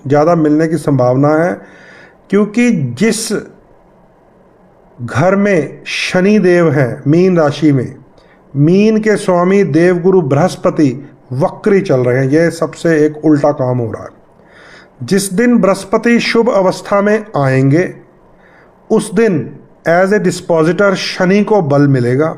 ज़्यादा मिलने की संभावना है, क्योंकि जिस घर में शनि देव हैं मीन राशि में, मीन के स्वामी देवगुरु बृहस्पति वक्री चल रहे हैं। यह सबसे एक उल्टा काम हो रहा है। जिस दिन बृहस्पति शुभ अवस्था में आएंगे उस दिन एज ए डिस्पोजिटर शनि को बल मिलेगा।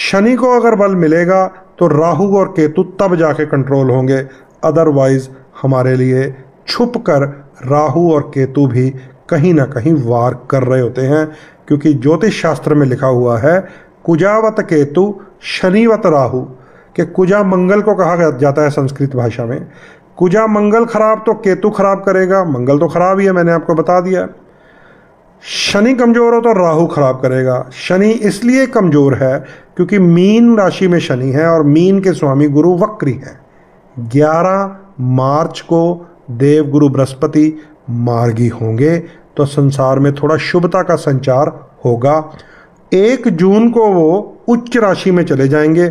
शनि को अगर बल मिलेगा तो राहु और केतु तब जाके कंट्रोल होंगे, अदरवाइज हमारे लिए छुप कर राहु और केतु भी कहीं ना कहीं वार कर रहे होते हैं, क्योंकि ज्योतिष शास्त्र में लिखा हुआ है कुजावत केतु शनिवत राहु, कि कुजा मंगल को कहा जाता है संस्कृत भाषा में। कुजा मंगल खराब तो केतु खराब करेगा, मंगल तो खराब ही है, मैंने आपको बता दिया। शनि कमजोर हो तो राहु खराब करेगा। शनि इसलिए कमजोर है क्योंकि मीन राशि में शनि है और मीन के स्वामी गुरु वक्री हैं। 11 मार्च को देवगुरु बृहस्पति मार्गी होंगे तो संसार में थोड़ा शुभता का संचार होगा। 1 जून को वो उच्च राशि में चले जाएंगे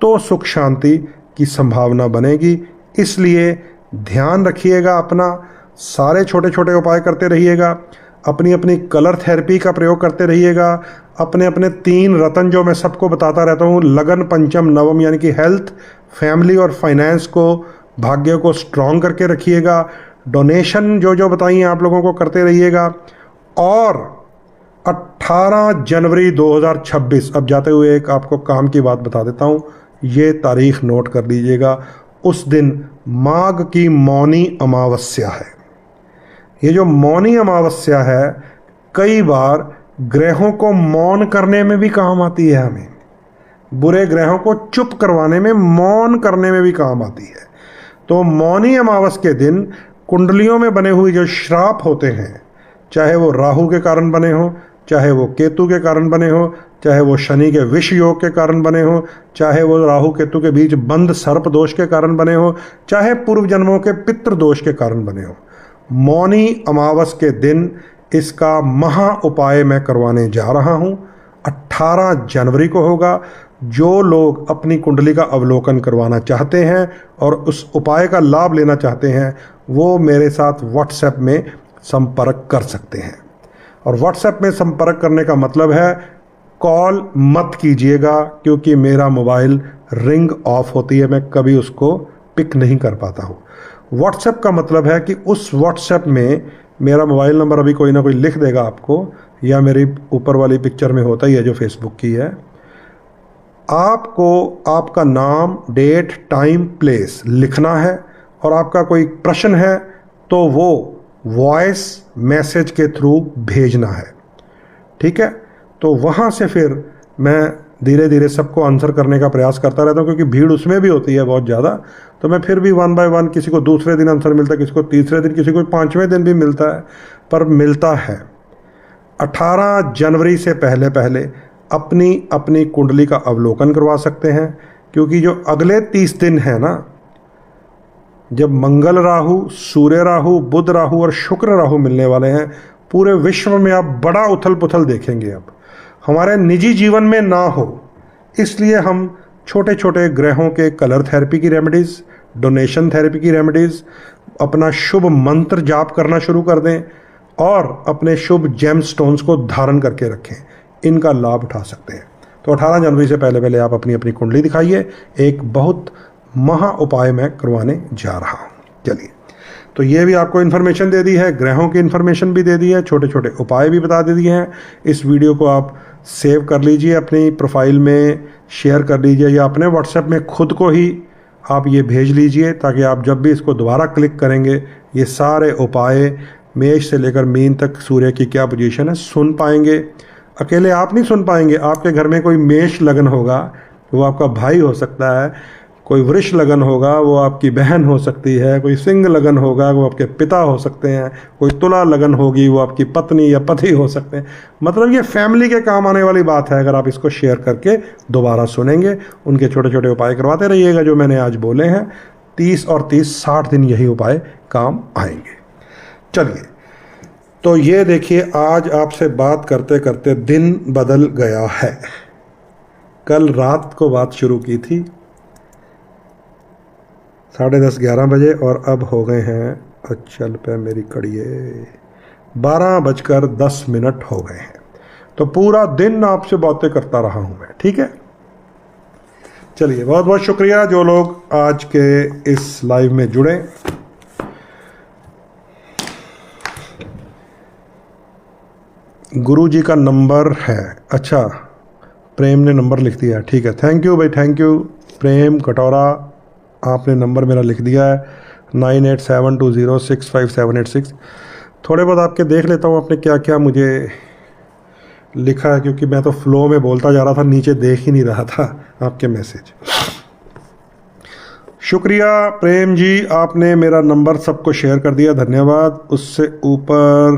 तो सुख शांति की संभावना बनेगी। इसलिए ध्यान रखिएगा अपना, सारे छोटे छोटे उपाय करते रहिएगा, अपनी अपनी कलर थेरेपी का प्रयोग करते रहिएगा, अपने अपने 3 रत्न जो मैं सबको बताता रहता हूँ, लगन पंचम नवम, यानी कि हेल्थ, फैमिली और फाइनेंस को, भाग्य को स्ट्रॉन्ग करके रखिएगा। डोनेशन जो जो बताइए आप लोगों को करते रहिएगा। और 18 जनवरी 2026, अब जाते हुए एक आपको काम की बात बता देता हूँ, ये तारीख नोट कर लीजिएगा। उस दिन माघ की मौनी अमावस्या है। ये जो मौनी अमावस्या है कई बार ग्रहों को मौन करने में भी काम आती है, हमें बुरे ग्रहों को चुप करवाने में, मौन करने में भी काम आती है। तो मौनी अमावस के दिन कुंडलियों में बने हुए जो श्राप होते हैं, चाहे वो राहु के कारण बने हो, चाहे वो केतु के कारण बने हो, चाहे वो शनि के विष योग के कारण बने हो, चाहे वो राहु केतु के बीच बंद सर्प दोष के कारण बने हो, चाहे पूर्व जन्मों के पितृ दोष के कारण बने हो, मौनी अमावस के दिन इसका महा उपाय मैं करवाने जा रहा हूँ। 18 जनवरी को होगा। जो लोग अपनी कुंडली का अवलोकन करवाना चाहते हैं और उस उपाय का लाभ लेना चाहते हैं वो मेरे साथ व्हाट्सएप में संपर्क कर सकते हैं। और व्हाट्सएप में संपर्क करने का मतलब है कॉल मत कीजिएगा, क्योंकि मेरा मोबाइल रिंग ऑफ होती है, मैं कभी उसको पिक नहीं कर पाता हूँ। व्हाट्सएप का मतलब है कि उस व्हाट्सएप में मेरा मोबाइल नंबर अभी कोई ना कोई लिख देगा आपको, या मेरी ऊपर वाली पिक्चर में होता ही है जो फेसबुक की है। आपको आपका नाम, डेट, टाइम, प्लेस लिखना है और आपका कोई प्रश्न है तो वो वॉइस मैसेज के थ्रू भेजना है, ठीक है। तो वहाँ से फिर मैं धीरे धीरे सबको आंसर करने का प्रयास करता रहता हूँ, क्योंकि भीड़ उसमें भी होती है बहुत ज़्यादा। तो मैं फिर भी 1 बाय 1, किसी को दूसरे दिन आंसर मिलता है, किसी को तीसरे दिन, किसी को 5वें दिन भी मिलता है, पर मिलता है। 18 जनवरी से पहले पहले अपनी अपनी कुंडली का अवलोकन करवा सकते हैं, क्योंकि जो अगले 30 दिन है ना, जब मंगल राहु, सूर्य राहु, बुध राहु और शुक्र राहु मिलने वाले हैं, पूरे विश्व में आप बड़ा उथल पुथल देखेंगे। अब हमारे निजी जीवन में ना हो, इसलिए हम छोटे छोटे ग्रहों के कलर थेरेपी की रेमेडीज़, डोनेशन थेरेपी की रेमेडीज़, अपना शुभ मंत्र जाप करना शुरू कर दें और अपने शुभ जेम स्टोन्स को धारण करके रखें। इनका लाभ उठा सकते हैं। तो 18 जनवरी से पहले पहले आप अपनी अपनी कुंडली दिखाइए। एक बहुत महा उपाय मैं करवाने जा रहा हूँ। चलिए, तो ये भी आपको इन्फॉर्मेशन दे दी है, ग्रहों की इन्फॉर्मेशन भी दे दी है, छोटे छोटे उपाय भी बता दे दिए हैं। इस वीडियो को आप सेव कर लीजिए, अपनी प्रोफाइल में शेयर कर लीजिए, या अपने व्हाट्सएप में खुद को ही आप ये भेज लीजिए, ताकि आप जब भी इसको दोबारा क्लिक करेंगे ये सारे उपाय मेष से लेकर मीन तक सूर्य की क्या पोजीशन है सुन पाएंगे। अकेले आप नहीं सुन पाएंगे, आपके घर में कोई मेष लगन होगा, वो आपका भाई हो सकता है, कोई वृष लगन होगा वो आपकी बहन हो सकती है, कोई सिंह लगन होगा वो आपके पिता हो सकते हैं, कोई तुला लगन होगी वो आपकी पत्नी या पति हो सकते हैं। मतलब ये फैमिली के काम आने वाली बात है। अगर आप इसको शेयर करके दोबारा सुनेंगे, उनके छोटे छोटे उपाय करवाते रहिएगा जो मैंने आज बोले हैं। 30 और 30 60 दिन यही उपाय काम आएंगे। चलिए, तो ये देखिए, आज आपसे बात करते करते दिन बदल गया है। कल रात को बात शुरू की थी 10:30 11 बजे और अब हो गए हैं, चल पे मेरी कड़िए, 12:10 हो गए हैं। तो पूरा दिन आपसे बातें करता रहा हूं मैं, ठीक है। चलिए, बहुत बहुत शुक्रिया जो लोग आज के इस लाइव में जुड़े। गुरु जी का नंबर है, अच्छा प्रेम ने नंबर लिख दिया, ठीक है, थैंक यू भाई, थैंक यू प्रेम कटोरा, आपने नंबर मेरा लिख दिया है 9872065786। थोड़े बहुत आपके देख लेता हूँ आपने क्या क्या मुझे लिखा है, क्योंकि मैं तो फ्लो में बोलता जा रहा था, नीचे देख ही नहीं रहा था आपके मैसेज। शुक्रिया प्रेम जी, आपने मेरा नंबर सबको शेयर कर दिया, धन्यवाद। उससे ऊपर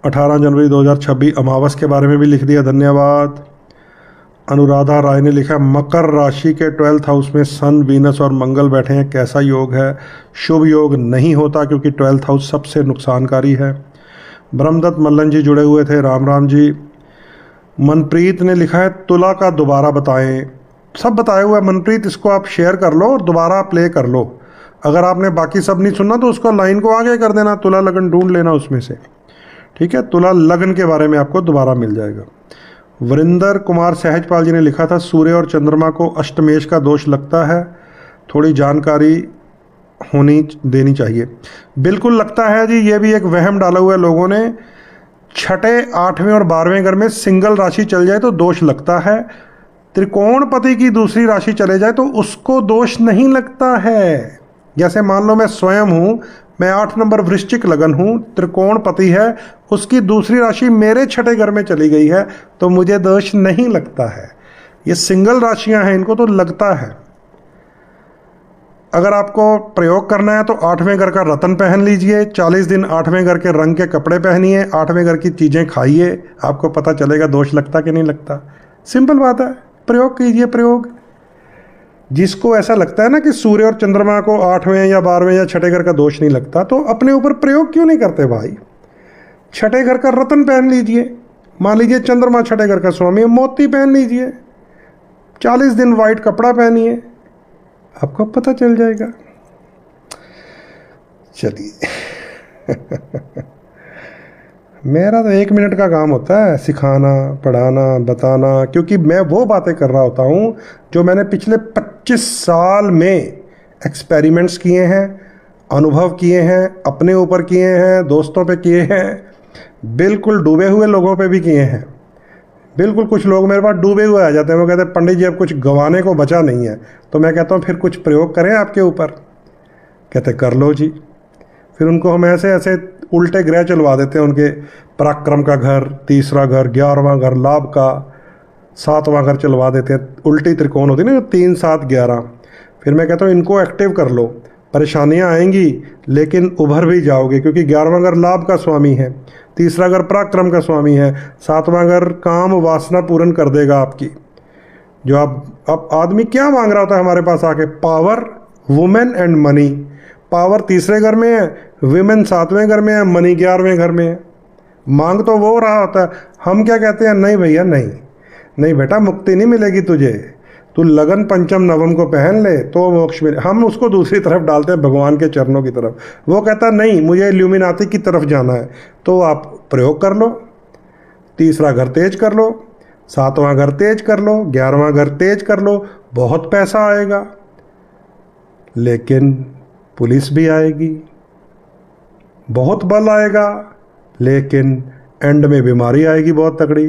18 जनवरी 2026 अमावस के बारे में भी लिख दिया, धन्यवाद। अनुराधा राय ने लिखा, मकर राशि के 12th हाउस में सन, वीनस और मंगल बैठे हैं, कैसा योग है? शुभ योग नहीं होता क्योंकि 12th हाउस सबसे नुकसानकारी है। ब्रह्मदत्त मल्लन जी जुड़े हुए थे, राम राम जी। मनप्रीत ने लिखा है, तुला का दोबारा बताएं। सब बताया हुआ है मनप्रीत, इसको आप शेयर कर लो और दोबारा प्ले कर लो। अगर आपने बाकी सब नहीं सुनना तो उसको लाइन को आगे कर देना, तुला लगन ढूंढ लेना उसमें से, ठीक है। तुला लगन के बारे में आपको दोबारा मिल जाएगा। वरिंदर कुमार सहजपाल जी ने लिखा था, सूर्य और चंद्रमा को अष्टमेश का दोष लगता है, थोड़ी जानकारी होनी देनी चाहिए। बिल्कुल लगता है जी, ये भी एक वहम डाला हुआ है लोगों ने। 6ठे, 8वें और 12वें घर में सिंगल राशि चल जाए तो दोष लगता है, त्रिकोण पति की दूसरी राशि चले जाए तो उसको दोष नहीं लगता है। जैसे मान लो मैं स्वयं हूँ, मैं 8 नंबर वृश्चिक लगन हूँ, त्रिकोण पति है, उसकी दूसरी राशि मेरे 6ठे घर में चली गई है तो मुझे दोष नहीं लगता है। ये सिंगल राशियां हैं, इनको तो लगता है। अगर आपको प्रयोग करना है तो 8वें घर का रतन पहन लीजिए, 40 दिन 8वें घर के रंग के कपड़े पहनिए, 8वें घर की चीज़ें खाइए, आपको पता चलेगा दोष लगता कि नहीं लगता। सिंपल बात है, प्रयोग कीजिए। प्रयोग जिसको ऐसा लगता है ना कि सूर्य और चंद्रमा को 8वें या 12वें या 6ठे घर का दोष नहीं लगता, तो अपने ऊपर प्रयोग क्यों नहीं करते भाई? 6ठे घर का रतन पहन लीजिए, मान लीजिए चंद्रमा 6ठे घर का स्वामी है, मोती पहन लीजिए, 40 दिन वाइट कपड़ा पहनिए, आपको पता चल जाएगा। चलिए मेरा तो 1 मिनट का काम होता है सिखाना, पढ़ाना, बताना, क्योंकि मैं वो बातें कर रहा होता हूँ जो मैंने पिछले 25 साल में एक्सपेरिमेंट्स किए हैं, अनुभव किए हैं, अपने ऊपर किए हैं, दोस्तों पे किए हैं, बिल्कुल डूबे हुए लोगों पे भी किए हैं। बिल्कुल कुछ लोग मेरे पास डूबे हुए आ जाते हैं, वो कहते हैं पंडित जी अब कुछ गंवाने को बचा नहीं है। तो मैं कहता हूँ फिर कुछ प्रयोग करें आपके ऊपर, कहते कर लो जी। फिर उनको हम ऐसे ऐसे उल्टे ग्रह चलवा देते हैं, उनके पराक्रम का घर, तीसरा घर, 11वां घर, लाभ का, 7वां घर चलवा देते हैं। उल्टी त्रिकोण होती है ना, 3 7 11। फिर मैं कहता हूँ इनको एक्टिव कर लो, परेशानियाँ आएंगी लेकिन उभर भी जाओगे, क्योंकि 11वां घर लाभ का स्वामी है, तीसरा घर पराक्रम का स्वामी है, 7वां घर काम वासना पूर्ण कर देगा आपकी। जो अब आदमी क्या मांग रहा होता है हमारे पास आके? Power, women and money. Power तीसरे घर में है, विमेन 7वें घर में है, मनी 11वें घर में है। मांग तो वो रहा होता है, हम क्या कहते हैं? नहीं भैया नहीं, नहीं बेटा मुक्ति नहीं मिलेगी तुझे, तू लगन पंचम नवम को पहन ले तो मोक्ष मिले। हम उसको दूसरी तरफ डालते हैं, भगवान के चरणों की तरफ। वो कहता नहीं मुझे इल्यूमिनाती की तरफ जाना है, तो आप प्रयोग कर लो, तीसरा घर तेज कर लो, 7वां घर तेज कर लो, 11वां घर तेज कर लो, बहुत पैसा आएगा, लेकिन पुलिस भी आएगी, बहुत बल आएगा, लेकिन एंड में बीमारी आएगी बहुत तगड़ी।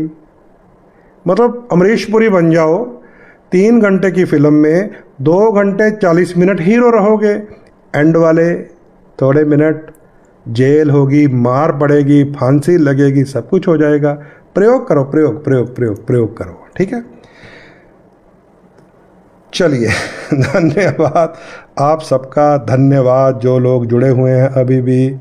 मतलब अमरीश पुरी बन जाओ, 3 घंटे की फिल्म में 2 घंटे 40 मिनट हीरो रहोगे, एंड वाले थोड़े मिनट जेल होगी, मार पड़ेगी, फांसी लगेगी, सब कुछ हो जाएगा। प्रयोग करो, प्रयोग प्रयोग प्रयोग प्रयोग करो, ठीक है। चलिए धन्यवाद आप सबका, धन्यवाद जो लोग जुड़े हुए हैं। अभी भी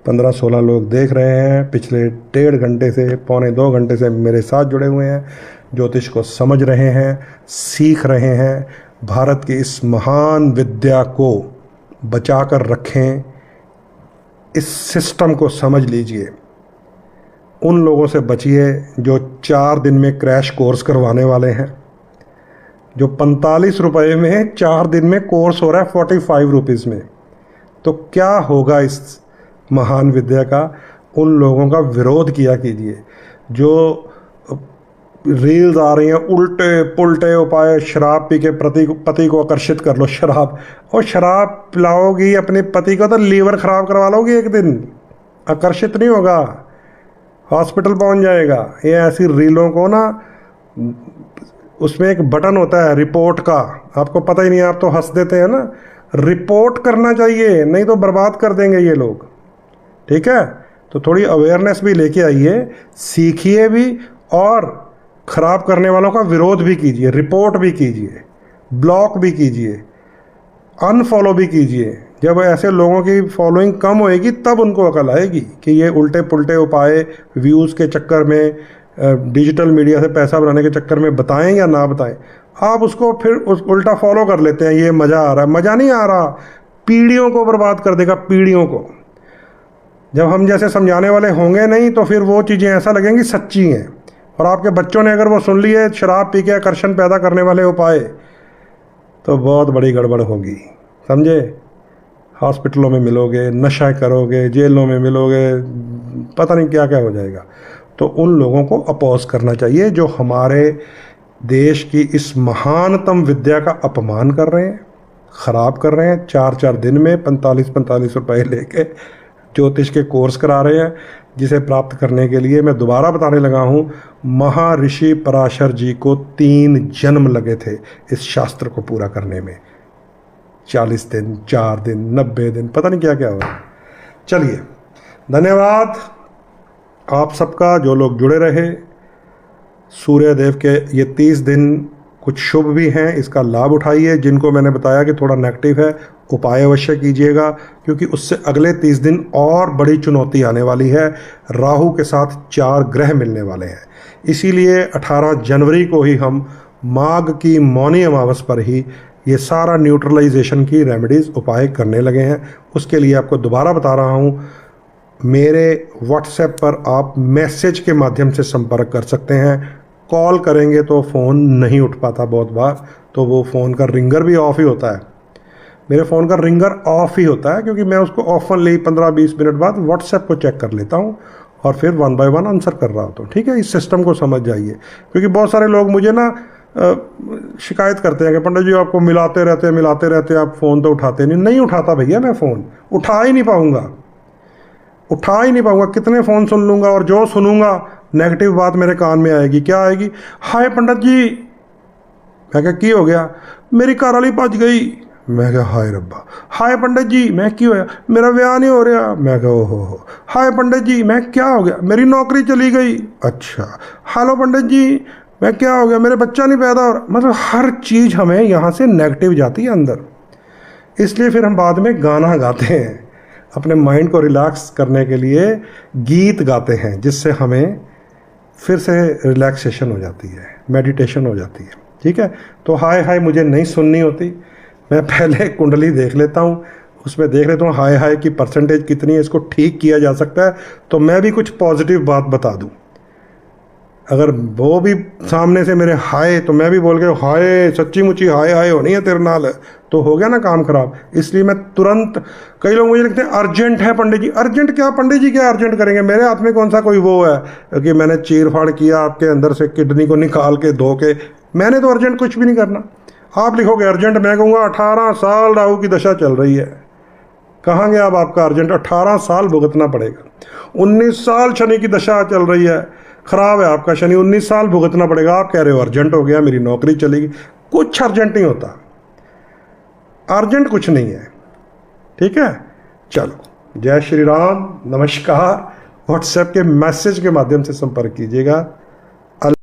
15-16 लोग देख रहे हैं, पिछले 1.5 घंटे से 1.25-2 घंटे से मेरे साथ जुड़े हुए हैं, ज्योतिष को समझ रहे हैं, सीख रहे हैं। भारत की इस महान विद्या को बचा कर रखें, इस सिस्टम को समझ लीजिए। उन लोगों से बचिए जो 4 दिन में क्रैश कोर्स करवाने वाले हैं, जो 45 रुपये में 4 दिन में कोर्स हो रहा है 45 रुपीज़ में। तो क्या होगा इस महान विद्या का? उन लोगों का विरोध किया कीजिए। जो रील्स आ रही हैं उल्टे पुल्टे उपाय, शराब पी के पति को आकर्षित कर लो। शराब, और शराब पिलाओगी अपने पति को तो लीवर ख़राब करवा लोगी एक दिन, आकर्षित नहीं होगा, हॉस्पिटल पहुंच जाएगा। ये ऐसी रीलों को ना, उसमें एक बटन होता है रिपोर्ट का, आपको पता ही नहीं, आप तो हंस देते हैं ना। रिपोर्ट करना चाहिए, नहीं तो बर्बाद कर देंगे ये लोग। ठीक है, तो थोड़ी अवेयरनेस भी लेके आइए, सीखिए भी, और ख़राब करने वालों का विरोध भी कीजिए, रिपोर्ट भी कीजिए, ब्लॉक भी कीजिए, अनफॉलो भी कीजिए। जब ऐसे लोगों की फॉलोइंग कम होएगी तब उनको अकल आएगी कि ये उल्टे पुल्टे उपाय व्यूज़ के चक्कर में, डिजिटल मीडिया से पैसा बनाने के चक्कर में बताएं या ना बताएं, आप उसको फिर उस उल्टा फॉलो कर लेते हैं। ये मज़ा आ रहा है, मज़ा नहीं आ रहा, पीढ़ियों को बर्बाद कर देगा, पीढ़ियों को। जब हम जैसे समझाने वाले होंगे नहीं तो फिर वो चीज़ें ऐसा लगेंगी सच्ची हैं। और आपके बच्चों ने अगर वो सुन लिए शराब पी के आकर्षण पैदा करने वाले उपाय, तो बहुत बड़ी गड़बड़ होगी, समझे। हॉस्पिटलों में मिलोगे, नशा करोगे, जेलों में मिलोगे, पता नहीं क्या क्या हो जाएगा। तो उन लोगों को अपोज करना चाहिए जो हमारे देश की इस महानतम विद्या का अपमान कर रहे हैं, ख़राब कर रहे हैं। 4-4 दिन में 45-45 रुपये लेके ज्योतिष के कोर्स करा रहे हैं, जिसे प्राप्त करने के लिए मैं दोबारा बताने लगा हूँ, महर्षि पराशर जी को 3 जन्म लगे थे इस शास्त्र को पूरा करने में। 40 दिन, 4 दिन, 90 दिन, पता नहीं क्या क्या हो रहा है। चलिए, धन्यवाद आप सबका जो लोग जुड़े रहे। सूर्य देव के ये 30 दिन कुछ शुभ भी हैं, इसका लाभ उठाइए। जिनको मैंने बताया कि थोड़ा नेगेटिव है, उपाय अवश्य कीजिएगा, क्योंकि उससे अगले 30 दिन और बड़ी चुनौती आने वाली है। राहु के साथ 4 ग्रह मिलने वाले हैं, इसीलिए 18 जनवरी को ही हम माघ की मौनी अमावस पर ही ये सारा न्यूट्रलाइजेशन की रेमेडीज़ उपाय करने लगे हैं। उसके लिए आपको दोबारा बता रहा हूँ, मेरे व्हाट्सएप पर आप मैसेज के माध्यम से संपर्क कर सकते हैं। कॉल करेंगे तो फ़ोन नहीं उठ पाता बहुत बार, तो वो फ़ोन का रिंगर भी ऑफ ही होता है। मेरे फ़ोन का रिंगर ऑफ ही होता है क्योंकि मैं उसको ऑफनली 15-20 मिनट बाद व्हाट्सएप को चेक कर लेता हूँ और फिर 1 बाय 1 आंसर कर रहा होता हूँ। ठीक है, इस सिस्टम को समझ जाइए, क्योंकि बहुत सारे लोग मुझे ना शिकायत करते हैं कि पंडित जी आपको मिलाते रहते आप फ़ोन तो उठाते नहीं उठाता भैया, मैं फ़ोन उठा ही नहीं पाऊँगा। कितने फ़ोन सुन लूँगा, और जो सुनूँगा नेगेटिव बात मेरे कान में आएगी। क्या आएगी? हाय पंडित जी। मैं क्या की हो गया? मेरी घर वाली भज गई। मैं क्या हाय रब्बा। हाय पंडित जी। मैं की होया? मेरा ब्याह नहीं हो रहा। मैं क्या ओहो। हाय पंडित जी। मैं क्या हो गया? मेरी नौकरी चली गई। अच्छा। हेलो पंडित जी, मैं क्या हो गया? मेरे बच्चा नहीं पैदा हो रहा। मतलब हर चीज़ हमें यहाँ से नेगेटिव जाती है अंदर, इसलिए फिर हम बाद में गाना गाते हैं, अपने माइंड को रिलैक्स करने के लिए गीत गाते हैं, जिससे हमें फिर से रिलैक्सेशन हो जाती है, मेडिटेशन हो जाती है। ठीक है, तो हाय मुझे नहीं सुननी होती, मैं पहले कुंडली देख लेता हूँ, उसमें देख लेता हूँ हाय की परसेंटेज कितनी है, इसको ठीक किया जा सकता है, तो मैं भी कुछ पॉजिटिव बात बता दूँ। अगर वो भी सामने से मेरे हाय, तो मैं भी बोल के हाय सच्ची मुच्ची हाय होनी है तेरे नाल, तो हो गया ना काम खराब। इसलिए मैं तुरंत, कई लोग मुझे लिखते हैं अर्जेंट है पंडित जी। अर्जेंट क्या पंडित जी, क्या अर्जेंट करेंगे? मेरे हाथ में कौन सा कोई वो है कि मैंने चीर फाड़ किया आपके अंदर से किडनी को निकाल के धो के? मैंने तो अर्जेंट कुछ भी नहीं करना। आप लिखोगे अर्जेंट, मैं कहूँगा 18 साल राहु की दशा चल रही है, कहाँ गया अब आपका अर्जेंट? 18 साल भुगतना पड़ेगा। 19 साल शनि की दशा चल रही है, खराब है आपका शनि, 19 साल भुगतना पड़ेगा। आप कह रहे हो अर्जेंट हो गया, मेरी नौकरी चलेगी। कुछ अर्जेंट नहीं होता, अर्जेंट कुछ नहीं है। ठीक है, चलो, जय श्री राम, नमस्कार। व्हाट्सएप के मैसेज के माध्यम से संपर्क कीजिएगा।